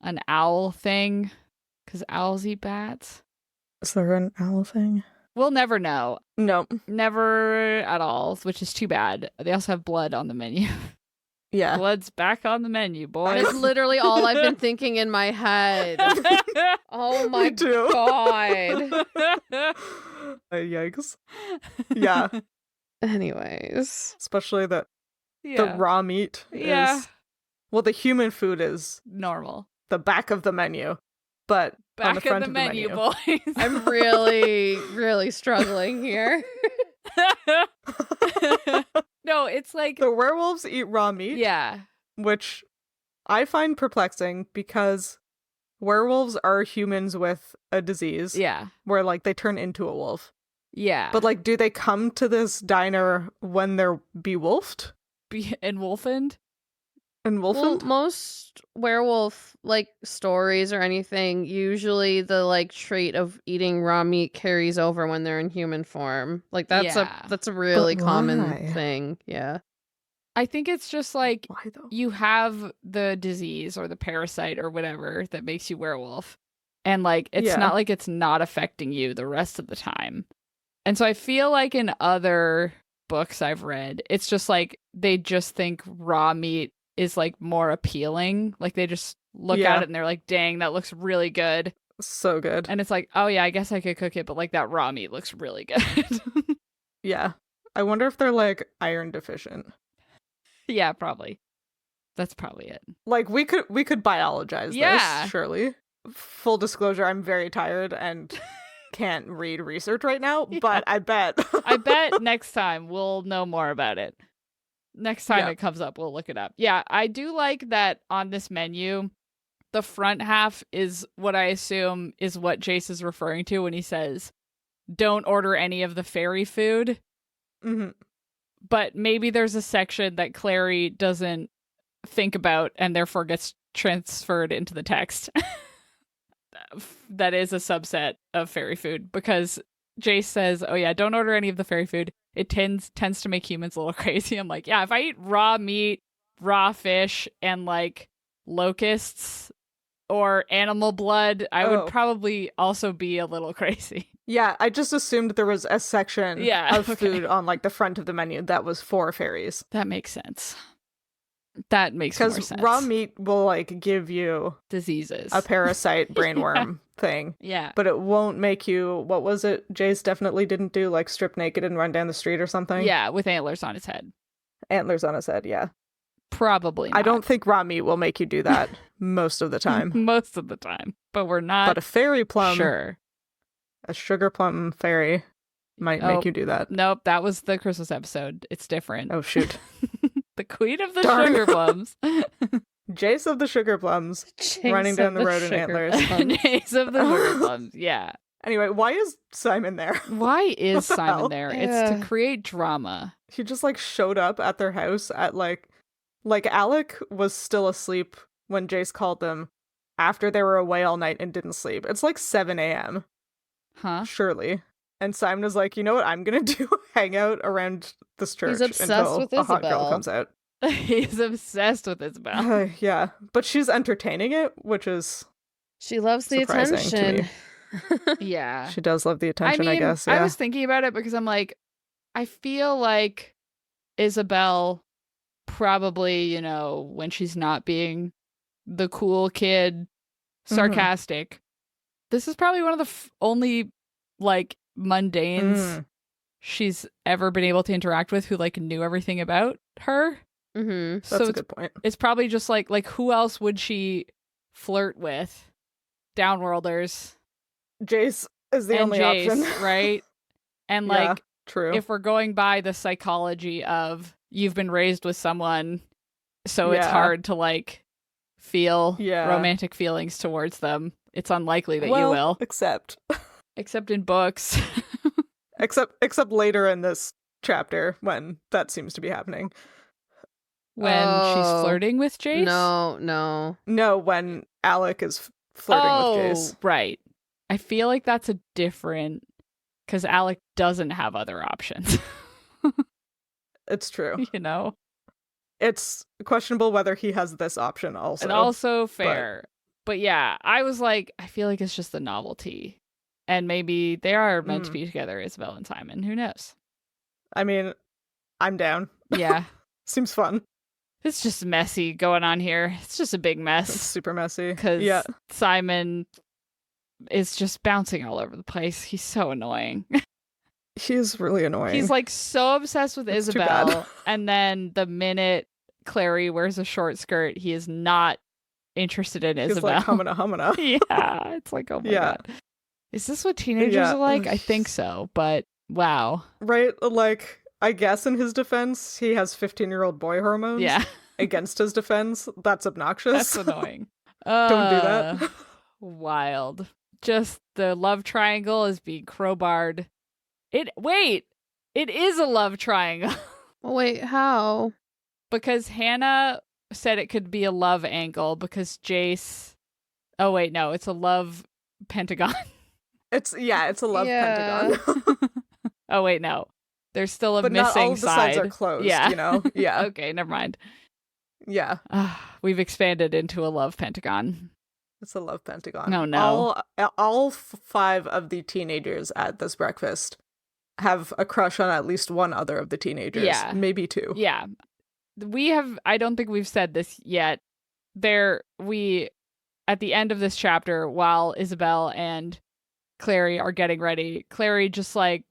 C: an owl thing, because owls eat bats.
A: Is there an owl thing?
C: We'll never know.
A: No,
C: never at all, which is too bad. They also have blood on the menu.
A: Yeah,
C: blood's back on the menu, boys.
B: That is literally all I've been thinking in my head. Oh my god.
A: Yikes. Yeah.
B: Anyways.
A: Especially the raw meat is... Well, the human food is...
C: normal.
A: The back of the menu. But
C: back
A: on the front
C: of the menu, boys.
B: I'm really, really struggling here.
C: No, it's like...
A: The werewolves eat raw meat.
C: Yeah.
A: Which I find perplexing because werewolves are humans with a disease.
C: Yeah.
A: Where, like, they turn into a wolf.
C: Yeah.
A: But, like, do they come to this diner when they're bewolfed?
C: Wolfened?
A: And wolfened?
B: Well, most werewolf, like, stories or anything, usually the, like, trait of eating raw meat carries over when they're in human form. Like, that's a really common thing. Yeah.
C: I think it's just like,
A: why though?
C: You have the disease or the parasite or whatever that makes you werewolf. And, like, it's not like it's not affecting you the rest of the time. And so I feel like in other books I've read, it's just like, they just think raw meat is like more appealing. Like they just look
A: Yeah.
C: at it and they're like, dang, that looks really good.
A: So good.
C: And it's like, oh yeah, I guess I could cook it, but like that raw meat looks really good.
A: Yeah. I wonder if they're like iron deficient.
C: Yeah, probably. That's probably it.
A: Like we could biologize
C: Yeah.
A: this, surely. Full disclosure, I'm very tired and can't read research right now, but I bet.
C: I bet next time we'll know more about it. Next time
A: Yeah.
C: it comes up, we'll look it up. Yeah, I do like that on this menu, the front half is what I assume is what Jace is referring to when he says, don't order any of the fairy food.
A: Mm-hmm.
C: But maybe there's a section that Clary doesn't think about and therefore gets transferred into the text. That is a subset of fairy food, because Jace says, oh yeah, don't order any of the fairy food. It tends to make humans a little crazy. I'm like, yeah, if I eat raw meat, raw fish, and like locusts or animal blood, I would probably also be a little crazy.
A: Yeah, I just assumed there was a section of food on like the front of the menu that was for fairies.
C: That makes sense. That makes more sense.
A: Because raw meat will like give you
C: diseases,
A: a parasite brainworm thing.
C: Yeah.
A: But it won't make you, what was it Jace definitely didn't do, like strip naked and run down the street or something?
C: Yeah, with antlers on his head.
A: Antlers on his head, yeah.
C: Probably not.
A: I don't think raw meat will make you do that most of the time.
C: Most of the time. But we're not.
A: But a fairy plum,
C: sure.
A: A sugar plum fairy might make you do that.
C: Nope, that was the Christmas episode. It's different.
A: Oh, shoot.
C: The queen of the
A: Darn.
C: sugar plums.
A: Jace of the sugar plums running down the road in antlers.
C: Jace of the sugar plums, yeah.
A: Anyway, why is Simon there?
C: Why is
A: What the
C: Simon
A: hell?
C: there?
B: Yeah.
C: It's to create drama.
A: He just like showed up at their house at like Alec was still asleep when Jace called them after they were away all night and didn't sleep. It's like 7 a.m.
C: Huh?
A: Surely. And Simon is like, you know what I'm gonna do? Hang out around this church
B: He's obsessed
A: until
B: with
A: a hot girl
B: Isabel.
A: comes out.
C: He's obsessed with Isabel.
A: Yeah, but she's entertaining it, which is
B: She loves the
A: surprising to
B: attention.
A: me.
C: Yeah.
A: She does love the attention, I guess. Yeah.
C: I was thinking about it because I'm like, I feel like Isabel probably, you know, when she's not being the cool kid, sarcastic, this is probably one of the only like mundanes she's ever been able to interact with who like knew everything about her.
B: Mm-hmm.
A: That's
C: So
A: a good point.
C: it's probably just like who else would she flirt with? Downworlders.
A: Jace is the
C: and
A: only
C: Jace,
A: option.
C: right? And
A: Yeah,
C: like,
A: true.
C: if we're going by the psychology of you've been raised with someone, so it's
A: Yeah.
C: hard to like feel
A: Yeah.
C: romantic feelings towards them. It's unlikely that you
A: Well,
C: will,
A: except
C: except in books.
A: except later in this chapter when that seems to be happening.
C: When she's
B: Oh.
C: flirting with Jace.
A: No, when Alec is flirting with Jace.
C: Right. I feel like that's a different, because Alec doesn't have other options.
A: It's true.
C: You know,
A: It's questionable whether he has this option also.
C: and also fair. But yeah, I was like, I feel like it's just the novelty. And maybe they are meant to be together, Isabel and Simon. Who knows?
A: I mean, I'm down.
C: Yeah.
A: Seems fun.
C: It's just messy going on here. It's just a big
A: It's
C: mess.
A: super messy.
C: Because
A: Yeah.
C: Simon is just bouncing all over the place. He's so annoying.
A: He's really annoying.
C: He's like so obsessed with
A: It's too
C: Isabel.
A: bad.
C: And then the minute Clary wears a short skirt, he is not interested in
A: He's
C: Isabel.
A: like humana.
C: Yeah. It's like, oh my
A: Yeah.
C: God. Is this what teenagers
A: Yeah.
C: are like? I think so. But wow.
A: Right? Like, I guess in his defense, he has 15-year-old boy hormones.
C: Yeah.
A: Against his defense, that's obnoxious.
C: That's annoying.
A: Don't do that.
C: Wild. Just the love triangle is being crowbarred. It is a love triangle.
B: Wait, how?
C: Because Hannah said it could be a love angle because Jace. Oh wait, no, it's a love pentagon.
A: It's a love
B: Yeah.
A: pentagon.
C: Oh wait, no. There's still a
A: But
C: missing
A: not all of the sides
C: side.
A: are closed,
C: Yeah.
A: you know? Yeah.
C: Okay, never mind.
A: Yeah.
C: We've expanded into a love pentagon.
A: It's a love pentagon.
C: No.
A: All 5 of the teenagers at this breakfast have a crush on at least one other of the teenagers.
C: Yeah.
A: Maybe 2.
C: Yeah. I don't think we've said this yet. At the end of this chapter, while Isabel and Clary are getting ready, Clary just like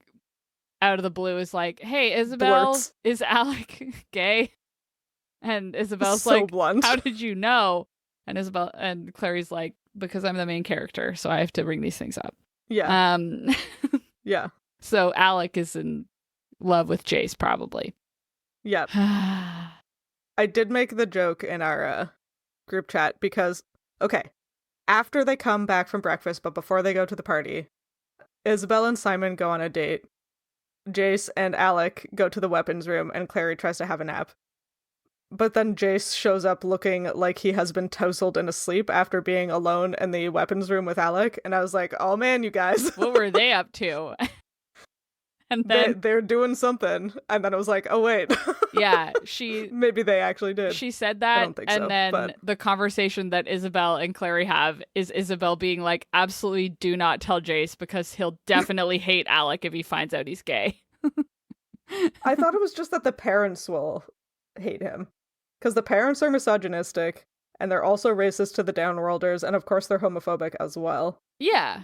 C: out of the blue is like, "Hey, Isabel,
A: Blurts.
C: is Alec gay?" And Isabel's
A: So
C: like,
A: blunt.
C: "How did you know?" And Clary's like, "Because I'm the main character, so I have to bring these things up."
A: Yeah.
C: Yeah. So Alec is in love with Jace, probably.
A: Yep. I did make the joke in our group chat because, okay, after they come back from breakfast, but before they go to the party, Isabel and Simon go on a date. Jace and Alec go to the weapons room, and Clary tries to have a nap. But then Jace shows up looking like he has been tousled in a sleep after being alone in the weapons room with Alec, and I was like, oh man, you guys.
C: What were they up to? And then
A: they're doing something, and then I was like, oh wait.
C: Yeah,
A: maybe they actually did.
C: She said that,
A: I don't think
C: and
A: so,
C: then
A: but...
C: the conversation that Isabel and Clary have is Isabel being like, absolutely do not tell Jace because he'll definitely hate Alec if he finds out he's gay.
A: I thought it was just that the parents will hate him. Because the parents are misogynistic, and they're also racist to the Downworlders, and of course they're homophobic as well.
C: Yeah.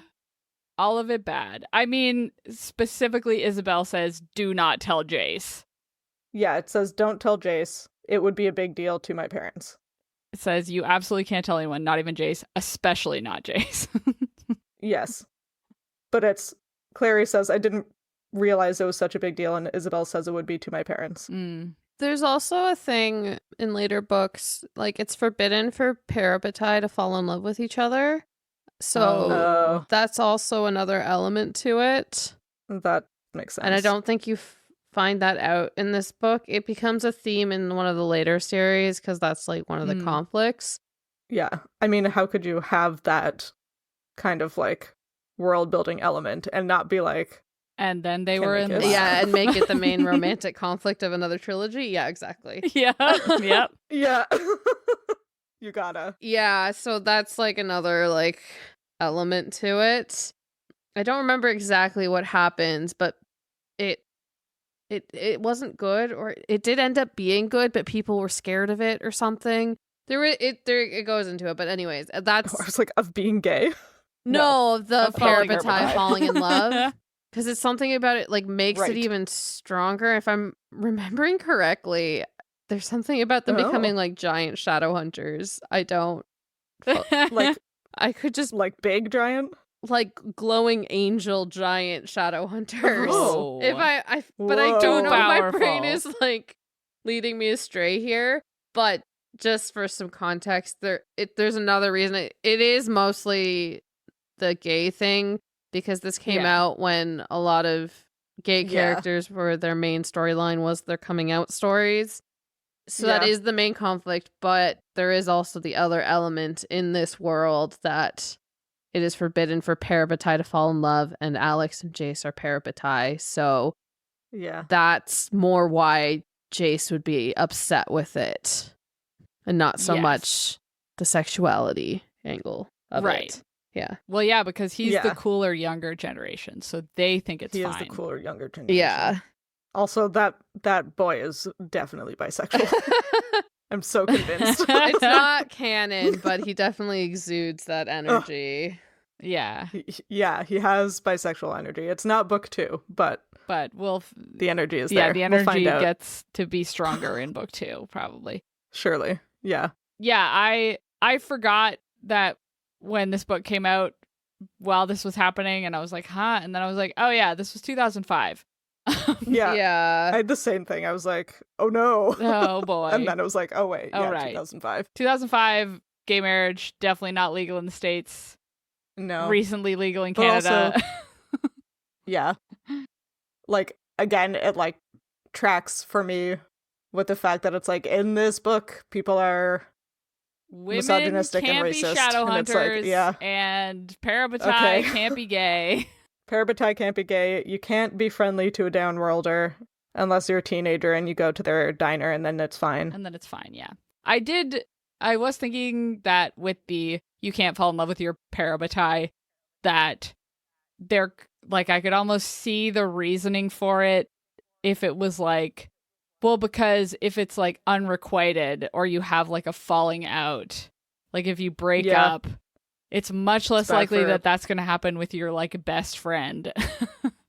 C: All of it bad. I mean, specifically Isabel says, do not tell Jace.
A: Yeah, it says, don't tell Jace. It would be a big deal to my parents.
C: It says, you absolutely can't tell anyone, not even Jace, especially not Jace.
A: Yes. But Clary says, I didn't realize it was such a big deal, and Isabel says it would be to my parents.
B: There's also a thing in later books, like it's forbidden for parabatai to fall in love with each other. So that's also another element to it.
A: That makes sense.
B: And I don't think you find that out in this book. It becomes a theme in one of the later series because that's like one of the conflicts.
A: Yeah. I mean, how could you have that kind of like world building element and not be like...
C: And then they were in love.
B: Yeah, and make it the main romantic conflict of another trilogy. Yeah, exactly.
C: Yeah. Yep.
A: Yeah. You gotta.
B: Yeah, so that's like another like element to it. I don't remember exactly what happens, but it wasn't good, or it did end up being good, but people were scared of it or something. It goes into it, but anyways, that's
A: I was like, of being gay.
B: No, the parabatai
A: parabatai.
B: falling in love. Because it's something about it like makes
A: Right.
B: it even stronger. If I'm remembering correctly, there's something about them becoming like giant shadow hunters. I don't
A: Like,
B: I could just
A: like big giant?
B: like glowing angel giant shadow hunters.
A: Oh.
B: If but I
A: Whoa.
B: don't know. My
C: Powerful.
B: brain is like leading me astray here. But just for some context, there's another reason. It is mostly the gay thing. Because this came out when a lot of gay characters were their main storyline was their coming out stories. So that is the main conflict, but there is also the other element in this world that it is forbidden for parabatai to fall in love, and Alex and Jace are parabatai. So that's more why Jace would be upset with it and not so much the sexuality angle of it. Yeah.
C: Well, yeah, because he's the cooler younger generation, so they think it's fine.
A: He is the cooler younger generation.
B: Yeah.
A: Also, that boy is definitely bisexual. I'm so convinced.
B: It's not canon, but he definitely exudes that energy.
C: Yeah.
A: He has bisexual energy. It's not book 2, but the energy is there.
C: Yeah, the energy gets to be stronger in book 2, probably.
A: Surely. Yeah.
C: Yeah, I forgot that when this book came out while this was happening, and I was like, huh? And then I was like, oh yeah, this was 2005.
A: Yeah. I had the same thing. I was like, oh no.
C: Oh boy.
A: And then it was like, oh wait,
C: right.
A: 2005.
C: 2005, gay marriage, definitely not legal in the States.
A: No.
C: Recently legal in Canada.
A: Also, yeah. Like, again, it like tracks for me with the fact that it's like, in this book, people are misogynistic and racist.
C: Women can't be shadow
A: and
C: hunters, and parabatai can't be gay.
A: Parabatai can't be gay. You can't be friendly to a Downworlder unless you're a teenager and you go to their diner, and then it's fine.
C: Yeah. I was thinking that with the you can't fall in love with your parabatai, that they're like, I could almost see the reasoning for it if it was like Well, because if it's like unrequited or you have like a falling out, like if you break up, it's much less likely that that's going to happen with your like best friend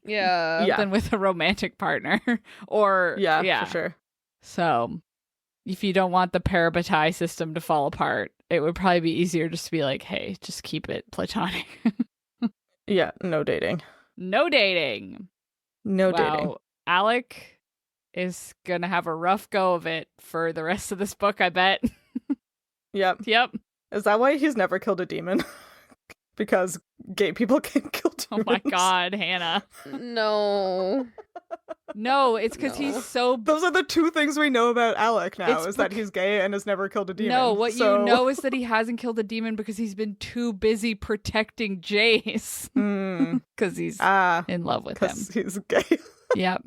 C: than with a romantic partner. Or
A: for sure.
C: So if you don't want the parabatai system to fall apart, it would probably be easier just to be like, hey, just keep it platonic.
A: Yeah, no dating.
C: No dating.
A: No dating.
C: Alec is going to have a rough go of it for the rest of this book, I bet.
A: Yep. Is that why he's never killed a demon? Because gay people can't kill demons?
C: Oh my god, Hannah.
B: No.
C: No, it's because he's so...
A: Those are the two things we know about Alec now, is that he's gay and has never killed a demon.
C: No, what you know is that he hasn't killed a demon because he's been too busy protecting Jace. Because he's in love with him.
A: Because he's gay.
C: Yep.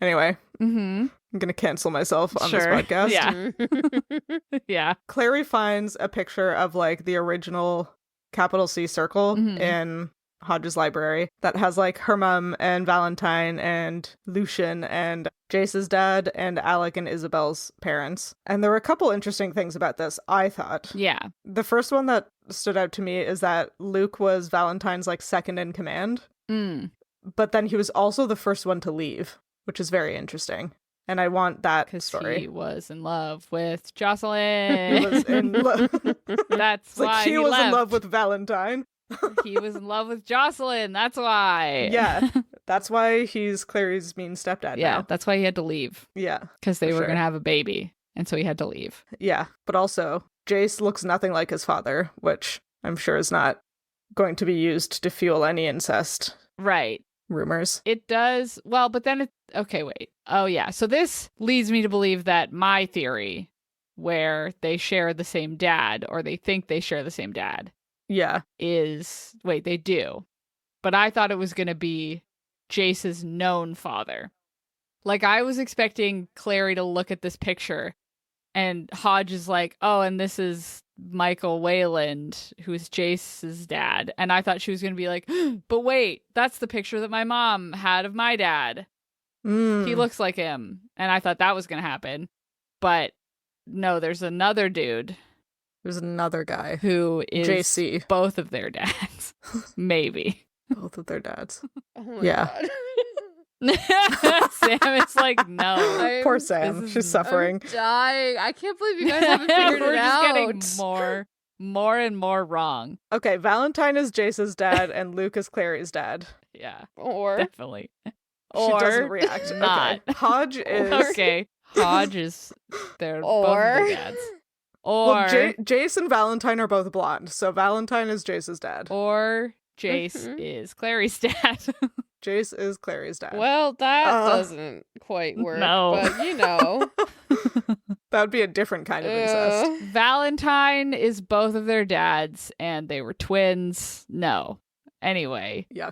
A: Anyway. I'm going to cancel myself on this podcast.
C: Yeah. Yeah.
A: Clary finds a picture of like the original capital C circle in Hodge's library that has like her mom and Valentine and Lucian and Jace's dad and Alec and Isabel's parents. And there were a couple interesting things about this, I thought.
C: Yeah.
A: The first one that stood out to me is that Luke was Valentine's like second in command. But then he was also the first one to leave, which is very interesting. And I want that story.
C: He was in love with Jocelyn.
A: He was in love.
C: That's why
A: he was
C: left.
A: in love with Valentine.
C: He was in love with Jocelyn. That's why.
A: Yeah. That's why he's Clary's mean stepdad now.
C: That's why he had to leave.
A: Yeah.
C: Because they were going to have a baby. And so he had to leave.
A: Yeah. But also, Jace looks nothing like his father, which I'm sure is not going to be used to fuel any incest.
C: Right.
A: Rumors.
C: It does. Well, but then okay, wait. Oh, yeah. So this leads me to believe that my theory, where they share the same dad, or they think they share the same dad, is, wait, they do. But I thought it was going to be Jace's known father. Like, I was expecting Clary to look at this picture, and Hodge is like, oh, and this is Michael Wayland, who's Jace's dad. And I thought she was going to be like, but wait, that's the picture that my mom had of my dad. He looks like him. And I thought that was going to happen. But no, there's another dude.
A: There's another guy.
C: Who is
A: JC.
C: Both of their dads. Maybe.
A: Both of their dads.
B: Oh my
A: God.
C: Sam is like, no.
A: Poor Sam. She's suffering.
B: I'm dying. I can't believe you guys haven't figured
C: We're
B: it
C: just
B: out.
C: getting more and more wrong.
A: Okay, Valentine is Jace's dad and Luke is Clary's dad.
C: Yeah.
B: Or
C: definitely.
A: She doesn't react.
C: Not.
A: Okay. Hodge is...
C: Okay. Hodge is... They're both of their dads. Or...
A: Well, Jace and Valentine are both blonde, so Valentine is Jace's dad.
C: Or Jace is Clary's dad.
A: Jace is Clary's dad.
B: Well, that doesn't quite work.
C: No.
B: But, you know.
A: That would be a different kind of incest.
C: Valentine is both of their dads, and they were twins. No. Anyway.
A: Yeah.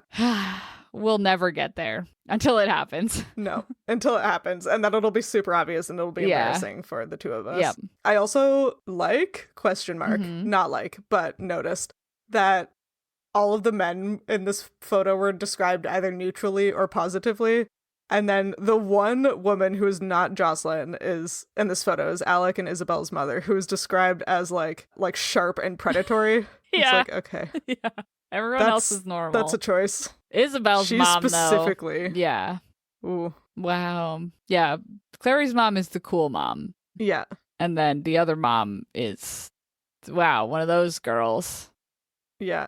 C: We'll never get there until it happens.
A: No, until it happens. And then it'll be super obvious and it'll be embarrassing for the two of us.
C: Yep.
A: I also not like, but noticed that all of the men in this photo were described either neutrally or positively. And then the one woman who is not Jocelyn is in this photo is Alec and Isabel's mother, who is described as like sharp and predatory. It's like, okay.
C: Yeah. Everyone else is normal.
A: That's a choice.
C: Isabel's
A: She's
C: mom,
A: specifically.
C: though. Yeah.
A: Ooh.
C: Wow. Yeah. Clary's mom is the cool mom.
A: Yeah.
C: And then the other mom is, wow, one of those girls.
A: Yeah.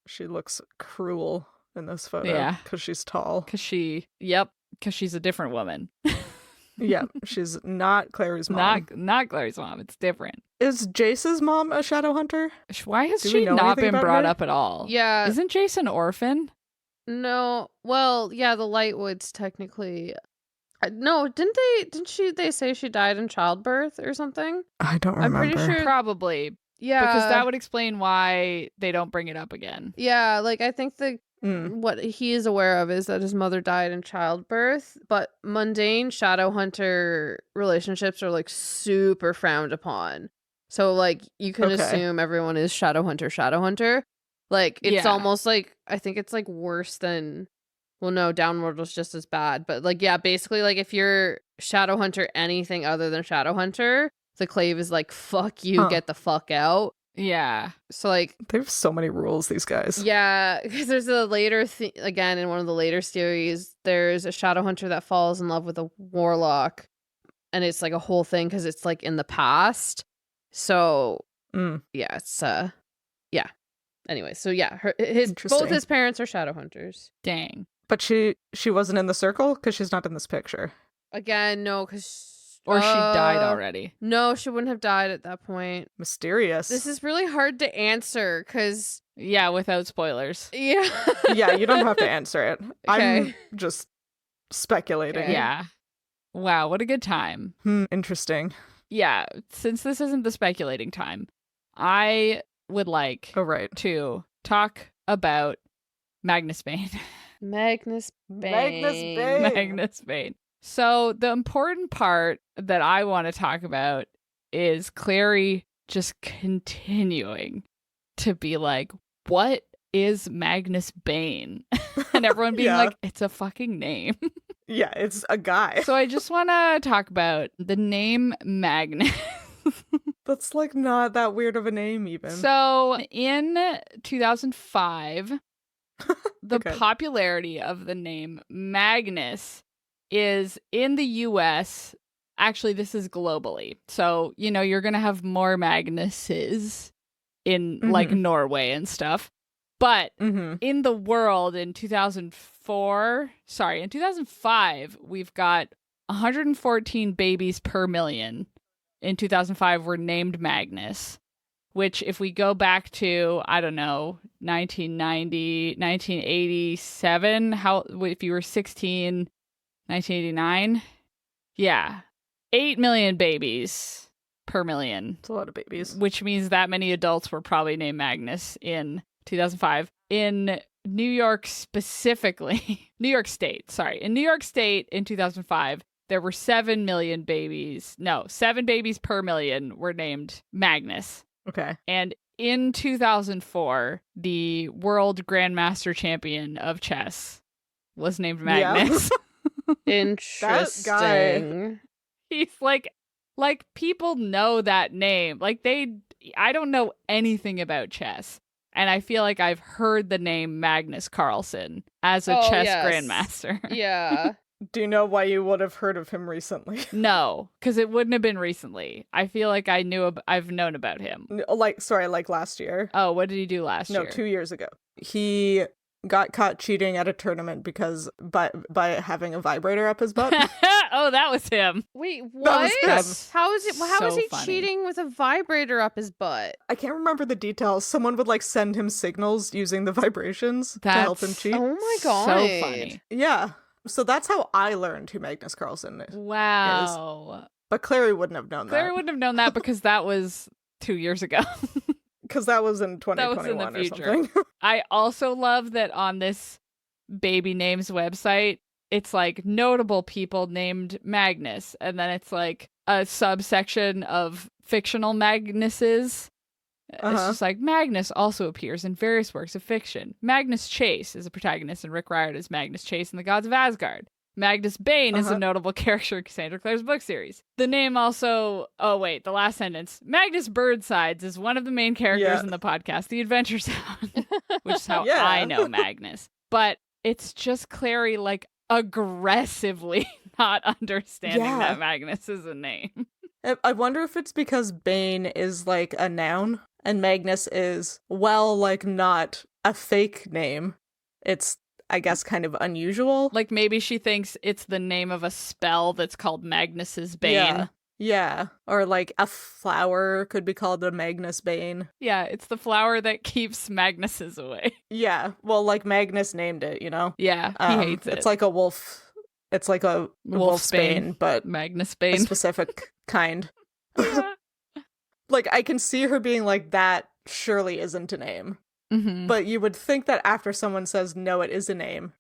A: She looks cruel in this photo.
C: Yeah.
A: Because she's tall.
C: Because she's a different woman.
A: Yeah. She's not Clary's mom.
C: Not Clary's mom. It's different.
A: Is Jace's mom a shadow hunter?
C: Why has
A: Do we
C: she
A: know
C: not
A: anything
C: been
A: about
C: brought
A: her?
C: up at all?
B: Yeah.
C: Isn't Jace an orphan?
B: No. Well, yeah, the Lightwoods technically. No, didn't they say she died in childbirth or something?
A: I don't remember.
B: I'm pretty sure.
C: Probably.
B: Yeah.
C: Because that would explain why they don't bring it up again.
B: Yeah, like I think what he is aware of is that his mother died in childbirth, but mundane shadow hunter relationships are like super frowned upon. So like you can assume everyone is shadow hunter. Like it's almost like I think it's like worse than Well, no, Downworlder was just as bad. But, like, yeah, basically, like, if you're Shadowhunter anything other than Shadowhunter, the Clave is like, fuck you, get the fuck out.
C: Yeah.
B: So, like...
A: They have so many rules, these guys.
B: Yeah, because there's a later... again, in one of the later series, there's a Shadowhunter that falls in love with a Warlock. And it's, like, a whole thing because it's, like, in the past. So, yeah, it's... yeah. Anyway, so yeah, both his parents are Shadowhunters.
C: Dang.
A: But she wasn't in the circle because she's not in this picture.
B: Again, no, because...
C: Or she died already.
B: No, she wouldn't have died at that point.
A: Mysterious.
B: This is really hard to answer because...
C: Yeah, without spoilers.
B: Yeah.
A: Yeah, you don't have to answer it.
B: Okay.
A: I'm just speculating.
B: Okay.
C: Yeah. Wow, what a good time.
A: Interesting.
C: Yeah, since this isn't the speculating time, I would like to talk about Magnus Bane.
B: Magnus Bane.
C: Magnus Bane. So the important part that I want to talk about is Clary just continuing to be like, what is Magnus Bane? And everyone being like, it's a fucking name.
A: Yeah, it's a guy.
C: So I just want to talk about the name Magnus.
A: That's like not that weird of a name even.
C: So in 2005, the popularity of the name Magnus is in the US. Actually, this is globally. So, you know, you're going to have more Magnuses in like Norway and stuff. But in the world in 2005, we've got 114 babies per million. In 2005 were named Magnus, which if we go back to, I don't know, 1990, 1987, if you were 16, 1989, yeah, 8 million babies per million.
A: It's a lot of babies.
C: Which means that many adults were probably named Magnus in 2005. In New York specifically, New York State in 2005, there were 7 million babies. No, 7 babies per million were named Magnus.
A: Okay.
C: And in 2004, the world grandmaster champion of chess was named Magnus.
A: Yeah.
B: Interesting.
A: That guy.
C: He's like people know that name. Like I don't know anything about chess. And I feel like I've heard the name Magnus Carlsen as a chess grandmaster.
B: Yeah.
A: Do you know why you would have heard of him recently?
C: No, because it wouldn't have been recently. I feel like I've known about him.
A: Like last year.
C: Oh, what did he do last year?
A: No, 2 years ago. He got caught cheating at a tournament because by having a vibrator up his butt.
C: Oh, that was him.
B: Wait, what? How is he
C: funny.
B: cheating with a vibrator up his butt?
A: I can't remember the details. Someone would like send him signals using the vibrations to help him cheat.
B: Oh my god.
C: So funny.
A: Yeah. So that's how I learned who Magnus Carlsen is.
C: Wow.
A: But Clary wouldn't have known that.
C: Clary wouldn't have known that because that was 2 years ago.
A: Because that was in 2021
C: that was in the future.
A: Or something.
C: I also love that on this baby names website, it's like notable people named Magnus. And then it's like a subsection of fictional Magnuses. It's just like Magnus also appears in various works of fiction. Magnus Chase is a protagonist in Rick Riordan's Magnus Chase and the Gods of Asgard. Magnus Bane is a notable character in Cassandra Clare's book series. The name also... Oh, wait, the last sentence. Magnus Birdsides is one of the main characters in the podcast, The Adventure Zone, which is how I know Magnus. But it's just Clary, like, aggressively not understanding that Magnus is a name.
A: I wonder if it's because Bane is, like, a noun, and Magnus is, well, like, not a fake name. It's, I guess, kind of unusual.
C: Like, maybe she thinks it's the name of a spell that's called Magnus's Bane.
A: Yeah. Or, like, a flower could be called a Magnus Bane.
C: Yeah, it's the flower that keeps Magnuses away.
A: Yeah. Well, like, Magnus named it, you know?
C: Yeah, he hates it.
A: It's like a wolf. It's like a wolf's bane, but
C: Magnus Bane.
A: A specific kind.
C: Yeah.
A: Like, I can see her being like, that surely isn't a name.
C: Mm-hmm.
A: But you would think that after someone says, no, it is a name,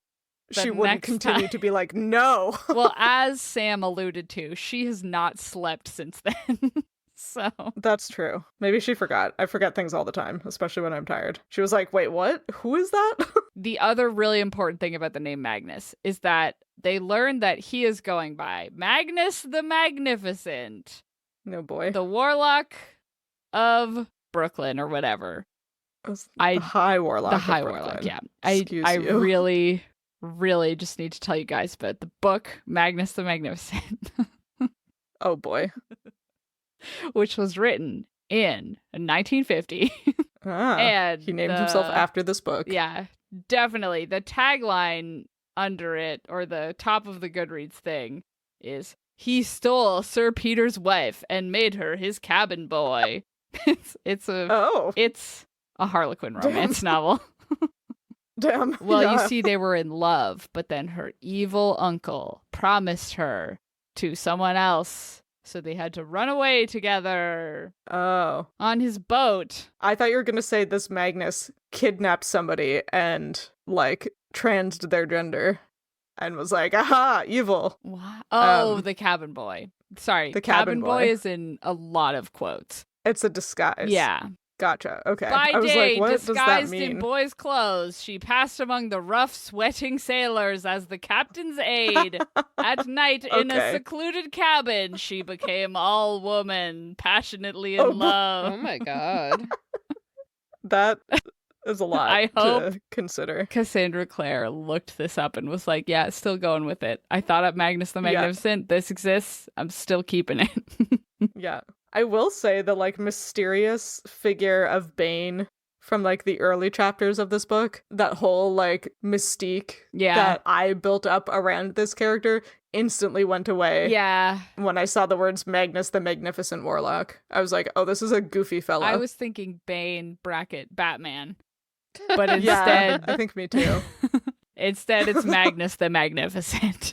A: she wouldn't continue to be like, no.
C: Well, as Sam alluded to, she has not slept since then. So
A: That's true. Maybe she forgot. I forget things all the time, especially when I'm tired. She was like, wait, what? Who is that?
C: the other really important thing about the name Magnus is that they learned that he is going by Magnus the Magnificent,
A: No boy.
C: the warlock of Brooklyn or whatever.
A: The High Warlock.
C: The
A: of
C: High
A: Brooklyn.
C: Warlock, yeah.
A: Excuse
C: I
A: you.
C: really just need to tell you guys about the book Magnus the Magnificent,
A: Oh boy.
C: which was written in 1950. And
A: he named himself after this book.
C: Yeah, definitely. The tagline under it, or the top of the Goodreads thing, is "He stole Sir Peter's wife and made her his cabin boy." It's a Harlequin romance novel.
A: Damn.
C: Well,
A: yeah.
C: you see, they were in love, but then her evil uncle promised her to someone else, so they had to run away together.
A: Oh.
C: On his boat.
A: I thought you were going to say this Magnus kidnapped somebody and, like, transed their gender and was like, aha, evil.
C: What? Oh, the cabin boy. Sorry,
A: the
C: cabin
A: cabin
C: boy
A: boy
C: is in a lot of quotes.
A: It's a disguise.
C: Yeah.
A: Gotcha. Okay.
C: By
A: I was
C: day,
A: like, what does that
C: disguised
A: mean?
C: in boy's clothes, she passed among the rough, sweating sailors as the captain's aide. At night, in a
A: Okay.
C: secluded cabin, she became all woman, passionately in love.
B: Oh my god.
A: That is a lot
C: I hope
A: to consider.
C: Cassandra Clare looked this up and was like, yeah, still going with it. I thought up Magnus the Magnificent. This exists. I'm still keeping it.
A: Yeah. I will say the, like, mysterious figure of Bane from, like, the early chapters of this book, that whole, like, mystique that I built up around this character instantly went away.
C: Yeah.
A: When I saw the words Magnus the Magnificent Warlock. I was like, oh, this is a goofy fella.
C: I was thinking Bane bracket Batman. But instead,
A: yeah, I think me too.
C: Instead it's Magnus the Magnificent.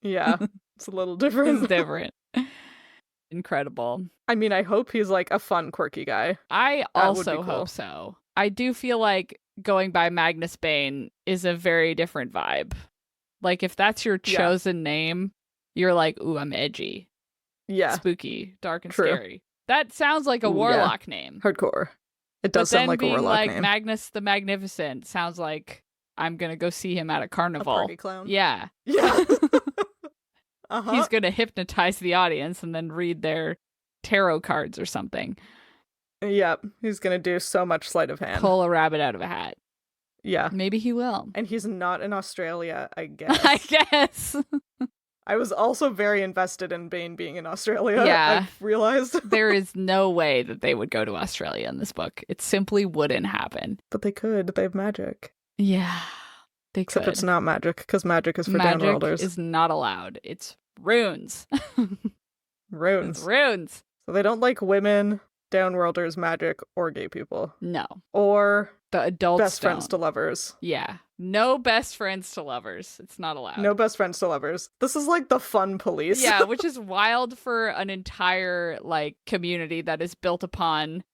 A: Yeah, it's a little different.
C: It's different. Incredible.
A: I mean, I hope he's like a fun, quirky guy.
C: I
A: That would be
C: also
A: cool.
C: hope so. I do feel like going by Magnus Bane is a very different vibe. Like, if that's your
A: Yeah.
C: chosen name, you're like, ooh, I'm edgy,
A: Yeah,
C: spooky, dark, and
A: True.
C: scary. That sounds like a
A: Ooh, yeah.
C: warlock name.
A: hardcore. It
C: But
A: does
C: then
A: sound like a
C: being
A: warlock
C: like
A: name.
C: Magnus the Magnificent sounds like I'm gonna go see him at a
A: A
C: carnival.
A: party clown.
C: Yeah.
A: Yeah. Uh-huh.
C: He's gonna hypnotize the audience and then read their tarot cards or something.
A: Yep. He's gonna do so much sleight of hand.
C: Pull a rabbit out of a hat.
A: Yeah.
C: Maybe he will.
A: And he's not in Australia, I guess.
C: I guess.
A: I was also very invested in Bane being in Australia.
C: Yeah.
A: I've realized.
C: There is no way that they would go to Australia in this book. It simply wouldn't happen.
A: But they could. They have magic.
C: Yeah, they
A: Except
C: could.
A: it's not magic, because magic is for
C: Magic
A: downworlders.
C: is not allowed. It's runes.
A: Runes.
C: It's runes.
A: So they don't like women, downworlders, magic, or gay people.
C: No.
A: Or
C: The adults
A: best friends to
C: don't.
A: lovers.
C: Yeah. No best friends to lovers. It's not allowed.
A: No best friends to lovers. This is like the fun police.
C: Yeah, which is wild for an entire like community that is built upon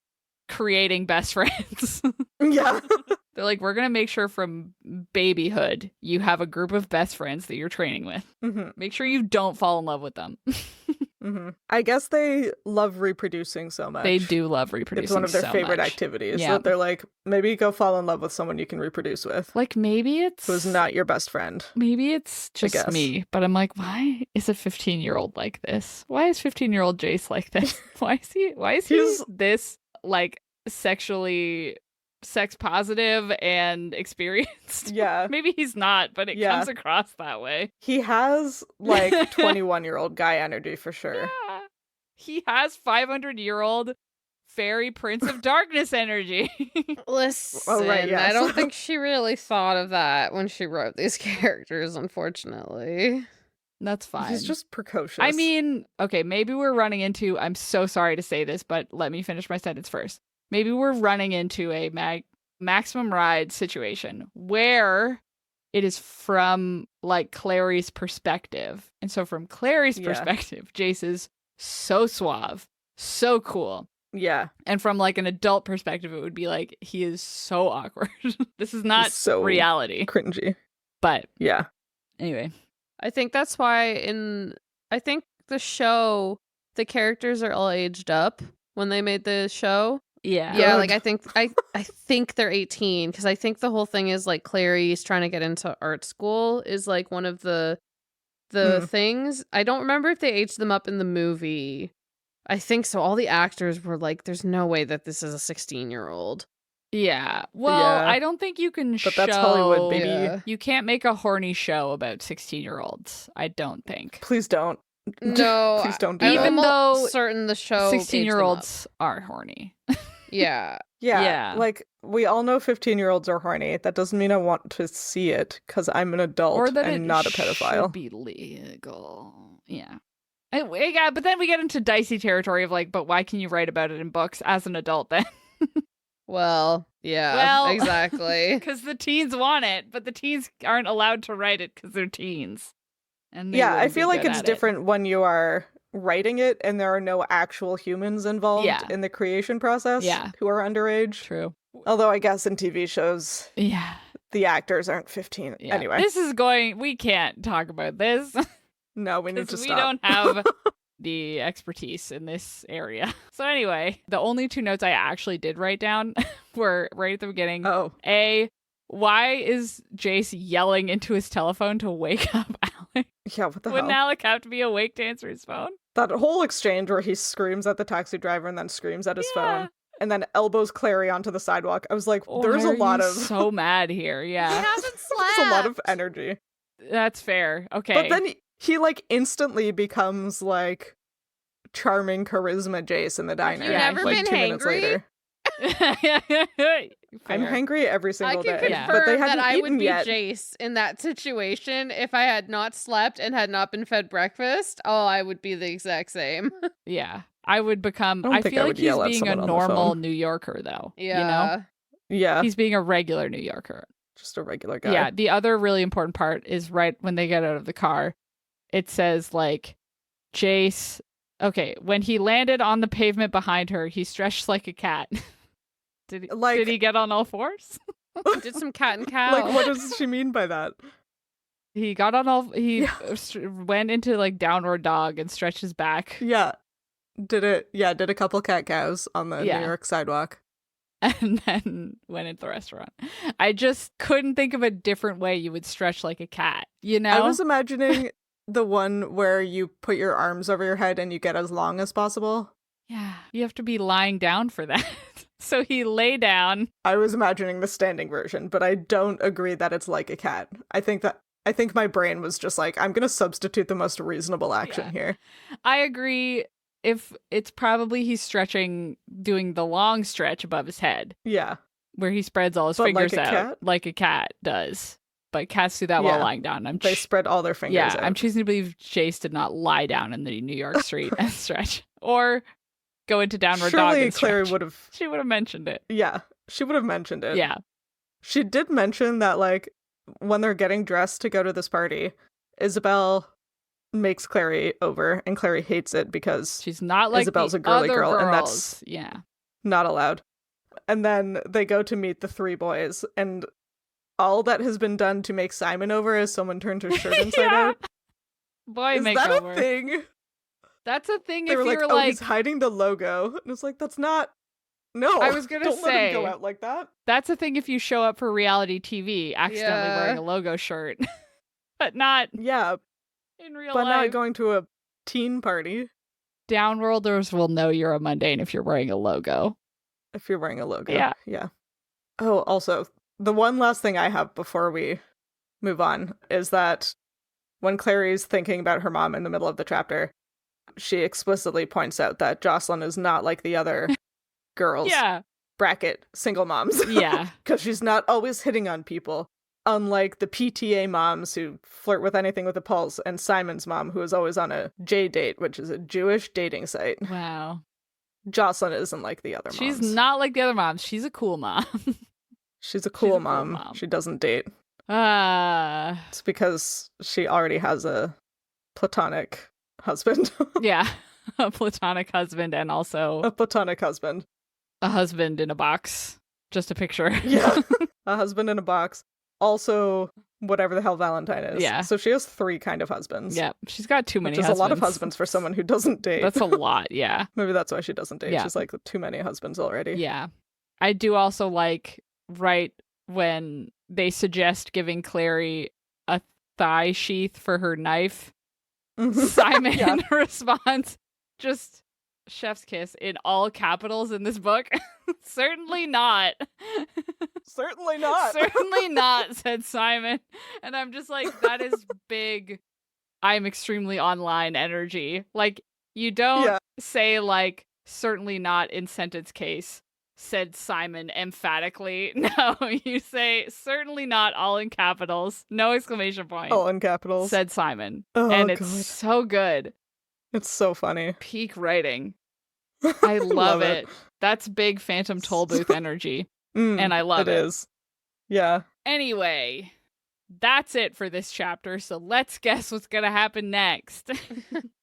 C: creating best friends.
A: Yeah.
C: They're like, we're gonna make sure from babyhood you have a group of best friends that you're training with.
A: hmm
C: Make sure you don't fall in love with them.
A: hmm I guess they love reproducing so much.
C: They do love reproducing.
A: It's one of their
C: so
A: favorite
C: much.
A: activities.
C: Yeah.
A: That they're like, maybe go fall in love with someone you can reproduce with,
C: Like maybe it's
A: who's not your best friend.
C: Maybe it's just
A: guess.
C: me, but I'm like, why is a 15-year-old like this? Why is 15-year-old Jace like this? Why is he
A: He's-
C: this like sexually sex positive and experienced?
A: Yeah.
C: Maybe he's not, but it
A: Yeah.
C: comes across that way.
A: He has like 21-year-old guy energy for sure.
C: Yeah. He has 500-year-old fairy prince of darkness energy.
B: Listen,
A: Oh, right, yes.
B: I don't think she really thought of that when she wrote these characters, unfortunately.
C: That's fine.
A: He's just precocious.
C: I mean, okay, maybe we're running into, I'm so sorry to say this, but let me finish my sentence first. Maybe we're running into a maximum ride situation where it is from like Clary's perspective. And so from Clary's
A: Yeah.
C: perspective, Jace is so suave, so cool.
A: yeah.
C: And from like an adult perspective, it would be like, he is so awkward. This is not
A: He's so
C: reality.
A: cringy.
C: But
A: Yeah.
C: anyway,
B: I think that's why I think the show the characters are all aged up when they made the show.
C: Yeah.
B: Yeah, like I think they're 18 because I think the whole thing is like Clary's trying to get into art school is like one of the things. I don't remember if they aged them up in the movie. I think so. All the actors were like, there's no way that this is a 16-year-old.
C: Yeah. Well,
A: Yeah.
C: I don't think you can
A: But
C: show...
A: that's Hollywood, baby.
B: Yeah.
C: You can't make a horny show about 16-year-olds. I don't think.
A: Please don't.
B: No,
A: Please don't do
B: I'm
A: that.
C: Even
B: almost
C: though
B: certain the show
C: 16-year-olds are horny.
B: aged them up. Yeah.
A: Yeah,
C: Yeah.
A: like we all know 15-year-olds are horny. That doesn't mean I want to see it because I'm an adult
C: Or that
A: and
C: it
A: not a
C: should
A: pedophile.
C: be legal. Yeah. Yeah, but then we get into dicey territory of like, but why can you write about it in books as an adult then?
B: Well, yeah.
C: Well,
B: exactly.
C: Because the teens want it, but the teens aren't allowed to write it because they're teens. And they
A: Yeah, I
C: wouldn't be
A: feel like
C: good
A: it's
C: at it.
A: different when you are writing it and there are no actual humans involved
C: Yeah.
A: in the creation process
C: Yeah.
A: who are underage.
C: True.
A: Although I guess in TV shows,
C: Yeah.
A: the actors aren't 15.
C: Yeah.
A: Anyway,
C: We can't talk about this
A: no, we need to
C: because we
A: stop.
C: don't have the expertise in this area. So anyway, the only two notes I actually did write down were right at the beginning.
A: Oh,
C: Why is Jace yelling into his telephone to wake up Alec?
A: yeah, what the
C: Wouldn't
A: hell?
C: Alec have to be awake to answer his phone?
A: That whole exchange where he screams at the taxi driver and then screams at his phone and then elbows Clary onto the sidewalk. I was like, there's
C: Why
A: a
C: are
A: lot
C: you
A: of
C: so mad here.
B: He
C: Yeah,
B: hasn't slept.
A: there's a lot of energy.
C: that's fair. Okay,
A: But then he like instantly becomes like charming charisma Jace in the diner.
B: you
C: never
A: like
B: been
A: 2 minutes
B: hangry?
A: later. I'm
C: Fair.
A: hangry every
B: I
A: single
B: can
A: day,
C: Yeah.
A: but they
B: confirm
A: hadn't
B: that I would
A: eaten
B: be
A: yet.
B: Jace in that situation if I had not slept and had not been fed breakfast. Oh, I would be the exact same.
C: Yeah, I would become.
A: I don't
C: I
A: think
C: feel
A: I
C: like
A: would
C: he's
A: yell at
C: being a
A: someone on the
C: normal
A: phone.
C: New Yorker, though.
B: Yeah.
C: You know,
A: Yeah,
C: he's being a regular New Yorker.
A: just a regular guy.
C: Yeah. The other really important part is right when they get out of the car. It says like, Jace. Okay, when he landed on the pavement behind her, he stretched like a cat. Did he get on all fours?
B: Did some cat and cow.
A: Like, what does she mean by that?
C: He got on all. He
A: Yeah.
C: went into like downward dog and stretched his back,
A: Yeah, did a couple cat cows on the
C: Yeah.
A: New York sidewalk.
C: and then went into the restaurant. I just couldn't think of a different way you would stretch like a cat. You know,
A: I was imagining the one where you put your arms over your head and you get as long as possible.
C: yeah, you have to be lying down for that. So he lay down.
A: I was imagining the standing version, but I don't agree that it's like a cat. I think my brain was just like, I'm gonna substitute the most reasonable action
C: Yeah.
A: here.
C: I agree. If it's probably he's stretching, doing the long stretch above his head,
A: Yeah.
C: where he spreads all his
A: But
C: fingers
A: like a
C: out,
A: cat?
C: like a cat does. But cats do that while
A: Yeah.
C: lying down.
A: They spread all their fingers out.
C: I'm choosing to believe Jace did not lie down in the New York street and stretch, or go into downward dog
A: Surely
C: and
A: Clary
C: stretch.
A: would have.
C: She would have mentioned it.
A: Yeah, she would have mentioned it.
C: Yeah.
A: She did mention that, like, when they're getting dressed to go to this party, Isabel makes Clary over, and Clary hates it because
C: She's not like
A: Isabel's
C: the
A: a girly
C: other
A: girl,
C: girls.
A: and that's-
C: yeah.
A: not allowed. And then they go to meet the three boys, and all that has been done to make Simon over is someone turned his shirt inside
C: Yeah.
A: out.
C: Boy
A: Is
C: makeover.
A: that a thing?
C: That's a thing
A: They
C: if
A: were like,
C: you're
A: oh,
C: like,
A: he's hiding the logo. And it's like, that's not. No.
C: I was gonna
A: don't let him go
C: say-
A: out like that.
C: that's a thing if you show up for reality TV accidentally
B: Yeah.
C: wearing a logo shirt. But not
A: Yeah,
C: in real
A: but
C: life.
A: not going to a teen party
C: Downworlders will know you're a mundane if you're wearing a logo.
A: if you're wearing a logo.
C: Yeah.
A: Yeah. Oh, also, the one last thing I have before we move on is that when Clary's thinking about her mom in the middle of the chapter, she explicitly points out that Jocelyn is not like the other girls.
C: Yeah.
A: Bracket single moms.
C: Yeah.
A: Because she's not always hitting on people. Unlike the PTA moms who flirt with anything with a pulse, and Simon's mom, who is always on a J date, which is a Jewish dating site.
C: Wow.
A: Jocelyn isn't like the other moms.
C: She's not like the other moms. She's a cool mom.
A: She's a cool,
C: cool
A: mom.
C: mom.
A: She doesn't date.
C: Uh
A: It's because she already has a platonic husband.
C: yeah. A platonic husband and also
A: A platonic husband.
C: a husband in a box. Just a picture.
A: Yeah. A husband in a box. also whatever the hell Valentine is.
C: Yeah.
A: So she has 3 kind of husbands.
C: Yeah, she's got too many
A: which is
C: husbands.
A: a lot of husbands for someone who doesn't date.
C: That's a lot, yeah.
A: Maybe that's why she doesn't date.
C: Yeah.
A: She's like, too many husbands already.
C: Yeah. I do also like, right when they suggest giving Clary a thigh sheath for her knife, Simon responds, just chef's kiss in all capitals in this book. Certainly not.
A: Certainly not.
C: Certainly not, said Simon. And I'm just like, that is big I'm extremely online energy. Like, you don't say, like, certainly not in sentence case, said Simon emphatically. No, you say, certainly not, all in capitals. No exclamation point.
A: All in capitals.
C: Said Simon.
A: Oh,
C: and it's so good.
A: It's so funny.
C: Peak writing. I love it. That's big Phantom Tollbooth energy. And I love it.
A: It is. Yeah.
C: Anyway, that's it for this chapter, so let's guess what's gonna happen next.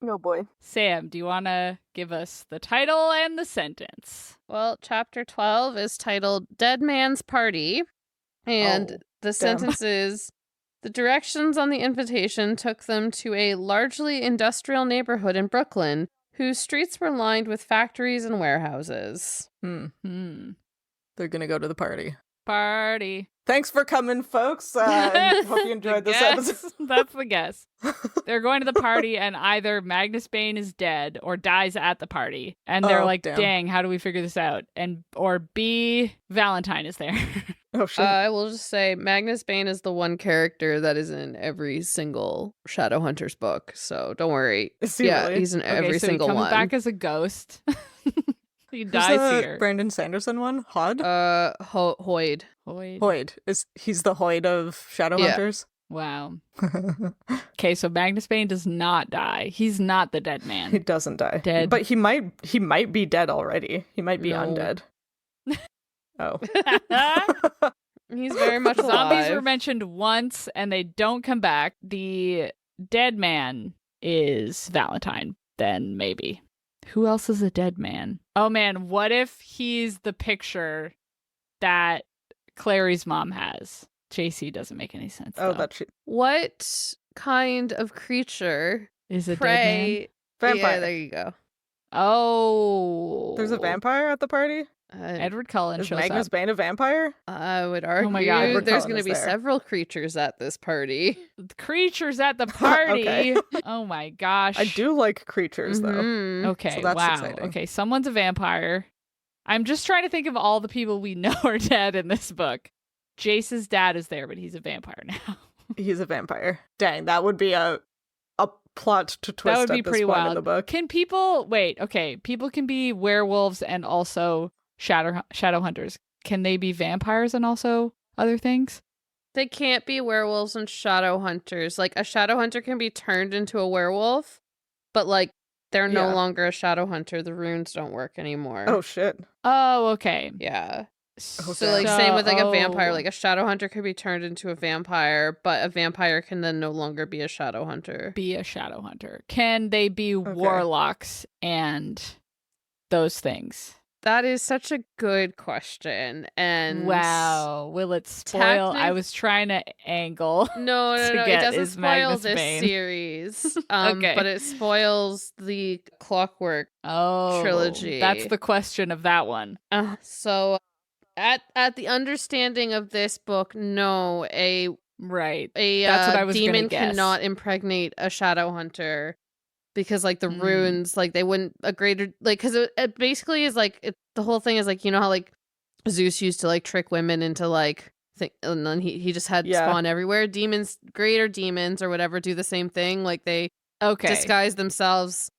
A: Oh boy.
C: Sam, do you want to give us the title and the sentence?
B: Well, chapter 12 is titled Dead Man's Party, and the sentence is, the directions on the invitation took them to a largely industrial neighborhood in Brooklyn, whose streets were lined with factories and warehouses.
A: They're gonna go to the party.
C: Party.
A: Thanks for coming, folks. Hope you enjoyed this episode.
C: That's the guess. They're going to the party, and either Magnus Bane is dead or dies at the party. And they're like, dang, how do we figure this out? Or B, Valentine is there.
A: Oh, shit.
B: I will just say Magnus Bane is the one character that is in every single Shadowhunters book, so don't worry.
A: Is he really?
B: He's in every
C: so
B: single
C: he comes
B: one.
C: back as a ghost. He
A: Who's
C: dies
A: the
C: here.
A: Brandon Sanderson one? Hod?
B: Hoyd.
A: Hoyd. He's the Hoyd of Shadowhunters?
C: Wow. Okay, so Magnus Bane does not die. He's not the dead man.
A: He doesn't die.
C: Dead.
A: But he might be dead already. He might be undead. Oh.
B: He's very much
C: Zombies
B: alive.
C: were mentioned once and they don't come back. The dead man is Valentine, then maybe. Who else is a dead man? Oh man, what if he's the picture that Clary's mom has? JC doesn't make any sense.
A: Oh,
C: though.
A: that's
B: What kind of creature
C: Is a
B: prey?
A: vampire.
B: Yeah, there you go.
C: Oh.
A: There's a vampire at the party?
C: Edward Cullen
A: Is
C: shows
A: Magnus
C: up.
A: Bane a vampire?
B: I would argue
C: my God,
A: Edward
B: there's
A: Cullen
B: going to
A: is
B: be
A: there.
B: several creatures at this party.
C: Creatures at the party.
A: Okay.
C: Oh my gosh.
A: I do like creatures, though.
B: Mhm.
C: Okay,
A: So that's
C: wow.
A: exciting.
C: Okay, someone's a vampire. I'm just trying to think of all the people we know are dead in this book. Jace's dad is there, but he's a vampire now.
A: He's a vampire. Dang, that would be a plot to twist
C: That would be
A: at this
C: pretty
A: point in
C: wild.
A: the book.
C: Can people people can be werewolves and also shadow hunters. Can they be vampires and also other things?
B: They can't be werewolves and shadow hunters. Like, a shadow hunter can be turned into a werewolf, but, like, they're no
A: Yeah.
B: longer a shadow hunter. The runes don't work anymore.
A: Oh, shit.
C: Oh, okay.
B: Yeah.
A: Oh,
B: So, like, same with, like, a vampire.
C: Oh.
B: Like, a shadow hunter could be turned into a vampire, but a vampire can then no longer be a shadow hunter.
C: Be a shadow hunter. Can they be warlocks and those things?
B: That is such a good question. And
C: Wow. Will it spoil? I was trying to angle.
B: No,
C: to
B: it
C: get
B: doesn't
C: is
B: spoil
C: Magnus
B: this
C: Bane.
B: series.
C: Okay.
B: But it spoils the Clockwork trilogy.
C: That's the question of that one.
B: So at the understanding of this book, no,
C: Right.
B: a
C: That's what I was gonna
B: demon
C: guess.
B: cannot impregnate a shadow hunter because, like, the runes, like, they wouldn't a greater, like, because it basically is like the whole thing is like, you know how, like, Zeus used to, like, trick women into, like, and then he just had spawn everywhere. Demons, greater demons or whatever, do the same thing. Like, they disguise themselves,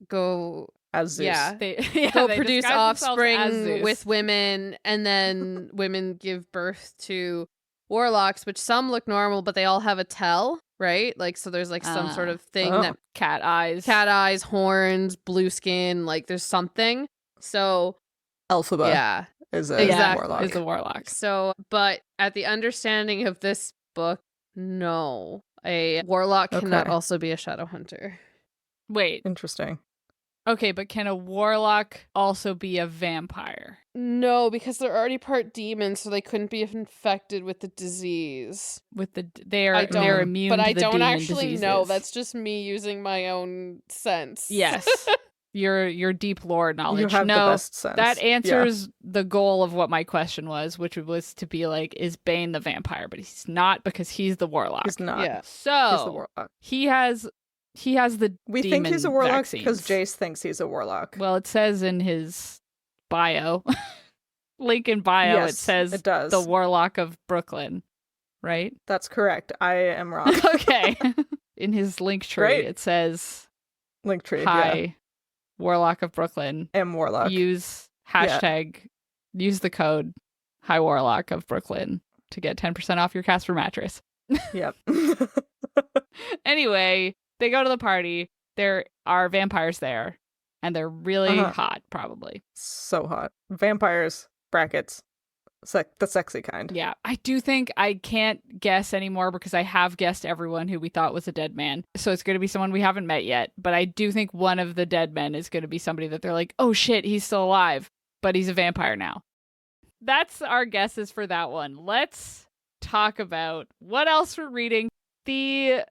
B: go
A: As Zeus.
C: They
B: produce
C: disguise themselves as
B: offspring
C: Zeus.
B: with women, and then women give birth to warlocks, which some look normal, but they all have a tell, right? Like, so there's, like, some sort of thing that
C: cat eyes,
B: horns, blue skin, like, there's something. So
A: Elphaba is a
B: exactly.
A: warlock.
C: is a warlock.
B: So, but at the understanding of this book, no, a warlock cannot also be a shadow hunter.
C: Wait,
A: Interesting.
C: Okay, but can a warlock also be a vampire?
B: No, because they're already part demon, so they couldn't be infected with the disease.
C: They're immune
B: but
C: to
B: I
C: the
B: don't
C: demon
B: actually
C: diseases.
B: know. That's just me using my own sense.
C: Yes. Your deep lore knowledge.
A: You have the best sense.
C: That answers the goal of what my question was, which was to be like, is Bane the vampire? But he's not, because he's the warlock.
A: He's not.
B: Yeah.
C: So
A: He's the warlock.
C: he has the
A: We
C: demon
A: think he's a warlock
C: vaccines.
A: because Jace thinks he's a warlock.
C: Well, it says in his bio, link in bio,
A: Yes,
C: it says
A: it does.
C: the warlock of Brooklyn, right?
A: That's correct. I am wrong.
C: Okay. In his link tree,
A: Great.
C: it says,
A: Linktree.
C: hi, warlock of Brooklyn.
A: Am warlock.
C: Use use the code hi warlock of Brooklyn to get 10% off your Casper mattress.
A: Yep.
C: Anyway, they go to the party. There are vampires there, and they're really hot, probably.
A: So hot. Vampires, brackets, the sexy kind.
C: Yeah, I do think I can't guess anymore because I have guessed everyone who we thought was a dead man. So it's going to be someone we haven't met yet. But I do think one of the dead men is going to be somebody that they're like, oh shit, he's still alive, but he's a vampire now. That's our guesses for that one. Let's talk about what else we're reading. The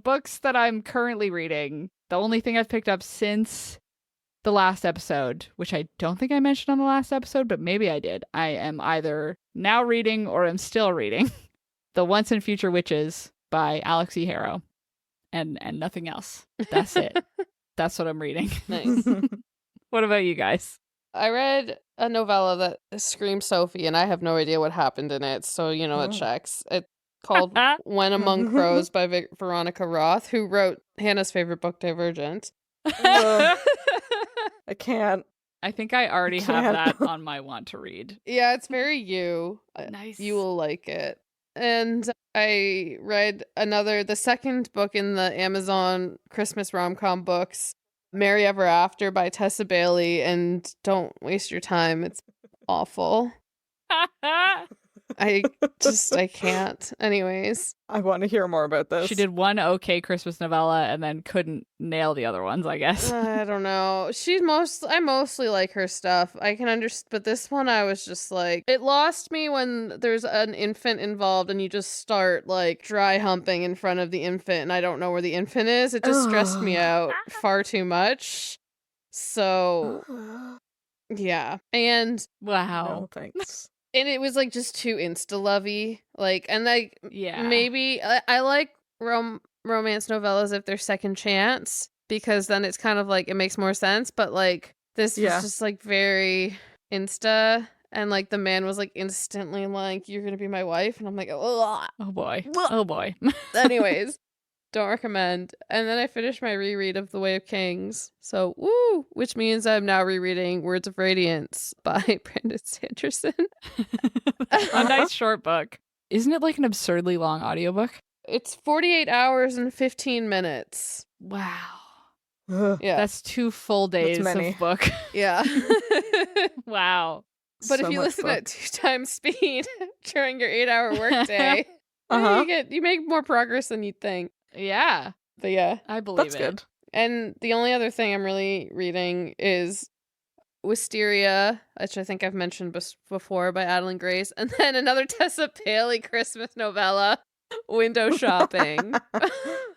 C: books that I'm currently reading, the only thing I've picked up since the last episode, which I don't think I mentioned on the last episode, but maybe I did. I am either now reading or am still reading The Once and Future Witches by Alex E. Harrow, and nothing else. That's it. That's what I'm reading.
B: Nice.
C: What about you guys?
B: I read a novella that screams Sophie, and I have no idea what happened in it, so it checks. It's called When Among Crows by Veronica Roth, who wrote Hannah's favorite book, Divergent.
A: I can't.
C: I think I already have that on my want to read.
B: Yeah, it's very you.
C: Nice.
B: You will like it. And I read the second book in the Amazon Christmas rom-com books, Merry Ever After by Tessa Bailey, and don't waste your time. It's awful. I can't. Anyways.
A: I want to hear more about this.
C: She did one okay Christmas novella and then couldn't nail the other ones, I guess.
B: I don't know. I mostly like her stuff. I can understand, but this one I was just like, it lost me when there's an infant involved and you just start like dry humping in front of the infant and I don't know where the infant is. It just stressed me out far too much. So, yeah. And
C: wow.
A: No, thanks.
B: And it was like just too insta-lovey. Like, and like,
C: yeah,
B: maybe I like romance novellas if they're second chance, because then it's kind of like it makes more sense. But like, this was just like very insta, and like the man was like instantly like, "You're gonna be my wife," and I'm like, "Oh
C: boy, oh boy."
B: Anyways, don't recommend. And then I finished my reread of The Way of Kings. So, woo! Which means I'm now rereading Words of Radiance by Brandon Sanderson.
C: A nice short book. Isn't it like an absurdly long audiobook?
B: It's 48 hours and 15 minutes.
C: Wow.
B: Yeah.
C: That's 2 full days of book.
B: Yeah.
C: Wow.
B: But if you listen at 2 times speed during your 8-hour workday, you make more progress than you'd think.
C: Yeah.
B: But yeah.
C: I believe
A: That's good.
B: And the only other thing I'm really reading is Wisteria, which I think I've mentioned before, by Adeline Grace. And then another Tessa Bailey Christmas novella, Window Shopping.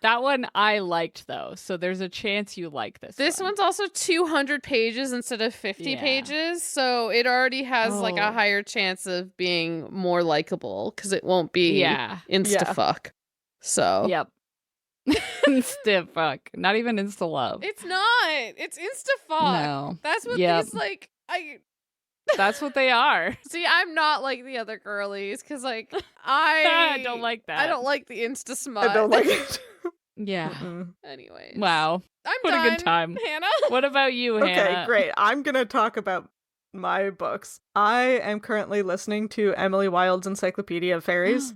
C: That one I liked, though. So there's a chance you like this
B: This one's also 200 pages instead of 50 pages. So it already has like a higher chance of being more likable because it won't be insta-fuck. So.
C: Yep. Insta-fuck. Not even insta-love.
B: It's not. It's insta-fuck.
C: No.
B: That's what these like...
C: That's what they are.
B: See, I'm not like the other girlies because, like, I
C: don't like that.
B: I don't like the insta smut.
A: I don't like it.
C: Yeah.
B: Anyways.
C: Wow.
B: I'm
C: what
B: done,
C: a good time.
B: Hannah.
C: What about you, Hannah?
A: Okay, great. I'm going to talk about my books. I am currently listening to Emily Wilde's Encyclopedia of Fairies,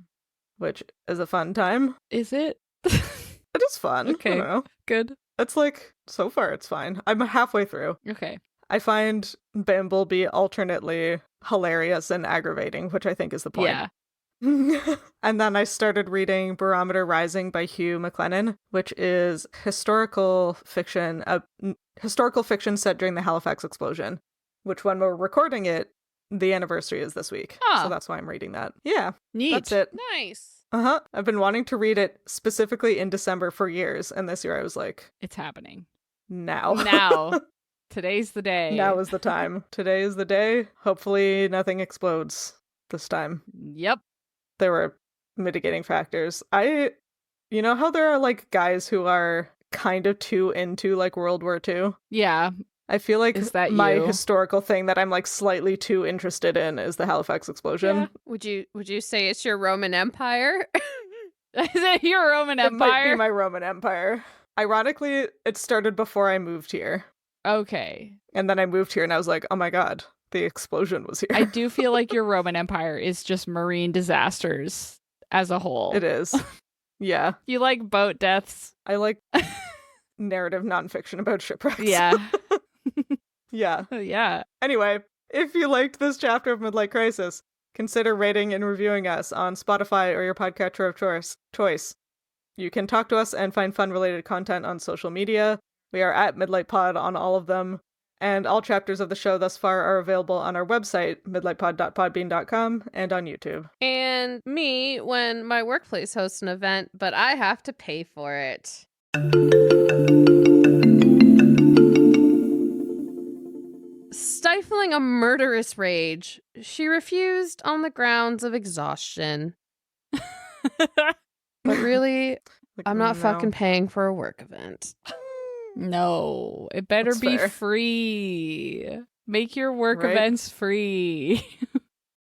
A: which is a fun time.
C: Is it?
A: It is fun.
C: Okay.
A: I don't know.
C: Good.
A: It's like, so far it's fine. I'm halfway through.
C: Okay.
A: I find Bumblebee alternately hilarious and aggravating, which I think is the point.
C: Yeah.
A: And then I started reading Barometer Rising by Hugh MacLennan, which is historical fiction set during the Halifax explosion, which when we're recording it, the anniversary is this week.
C: Ah.
A: So that's why I'm reading that. Yeah.
C: Neat.
A: That's it.
B: Nice.
A: Uh-huh. I've been wanting to read it specifically in December for years, and this year I was like,
C: It's happening.
A: now.
C: Now. Today's the day.
A: Now is the time. Today is the day. Hopefully nothing explodes this time.
C: Yep.
A: There were mitigating factors. You know how there are like guys who are kind of too into like World War II?
C: Yeah.
A: I feel like
C: Is that
A: my
C: you?
A: historical thing that I'm like slightly too interested in is the Halifax explosion.
B: Yeah. Would you say it's your Roman Empire?
C: Is it your Roman
A: It might be
C: Empire?
A: my Roman Empire. Ironically, it started before I moved here.
C: Okay.
A: And then I moved here and I was like, oh my god, the explosion was here.
C: I do feel like your Roman Empire is just marine disasters as a whole.
A: It is. Yeah.
C: You like boat deaths.
A: I like narrative nonfiction about shipwrecks.
C: Yeah.
A: Yeah.
C: Yeah.
A: Anyway, if you liked this chapter of Midlight Crisis, consider rating and reviewing us on Spotify or your podcatcher of choice. You can talk to us and find fun-related content on social media. We are at Midlight Pod on all of them. And all chapters of the show thus far are available on our website, midlightpod.podbean.com, and on YouTube.
B: And me when my workplace hosts an event, but I have to pay for it. Stifling a murderous rage, she refused on the grounds of exhaustion. But really,
A: Like,
B: I'm not
A: no.
B: fucking paying for a work event.
C: No, it better
A: That's
C: be
A: fair.
C: free. Make your work
A: Right?
C: events free.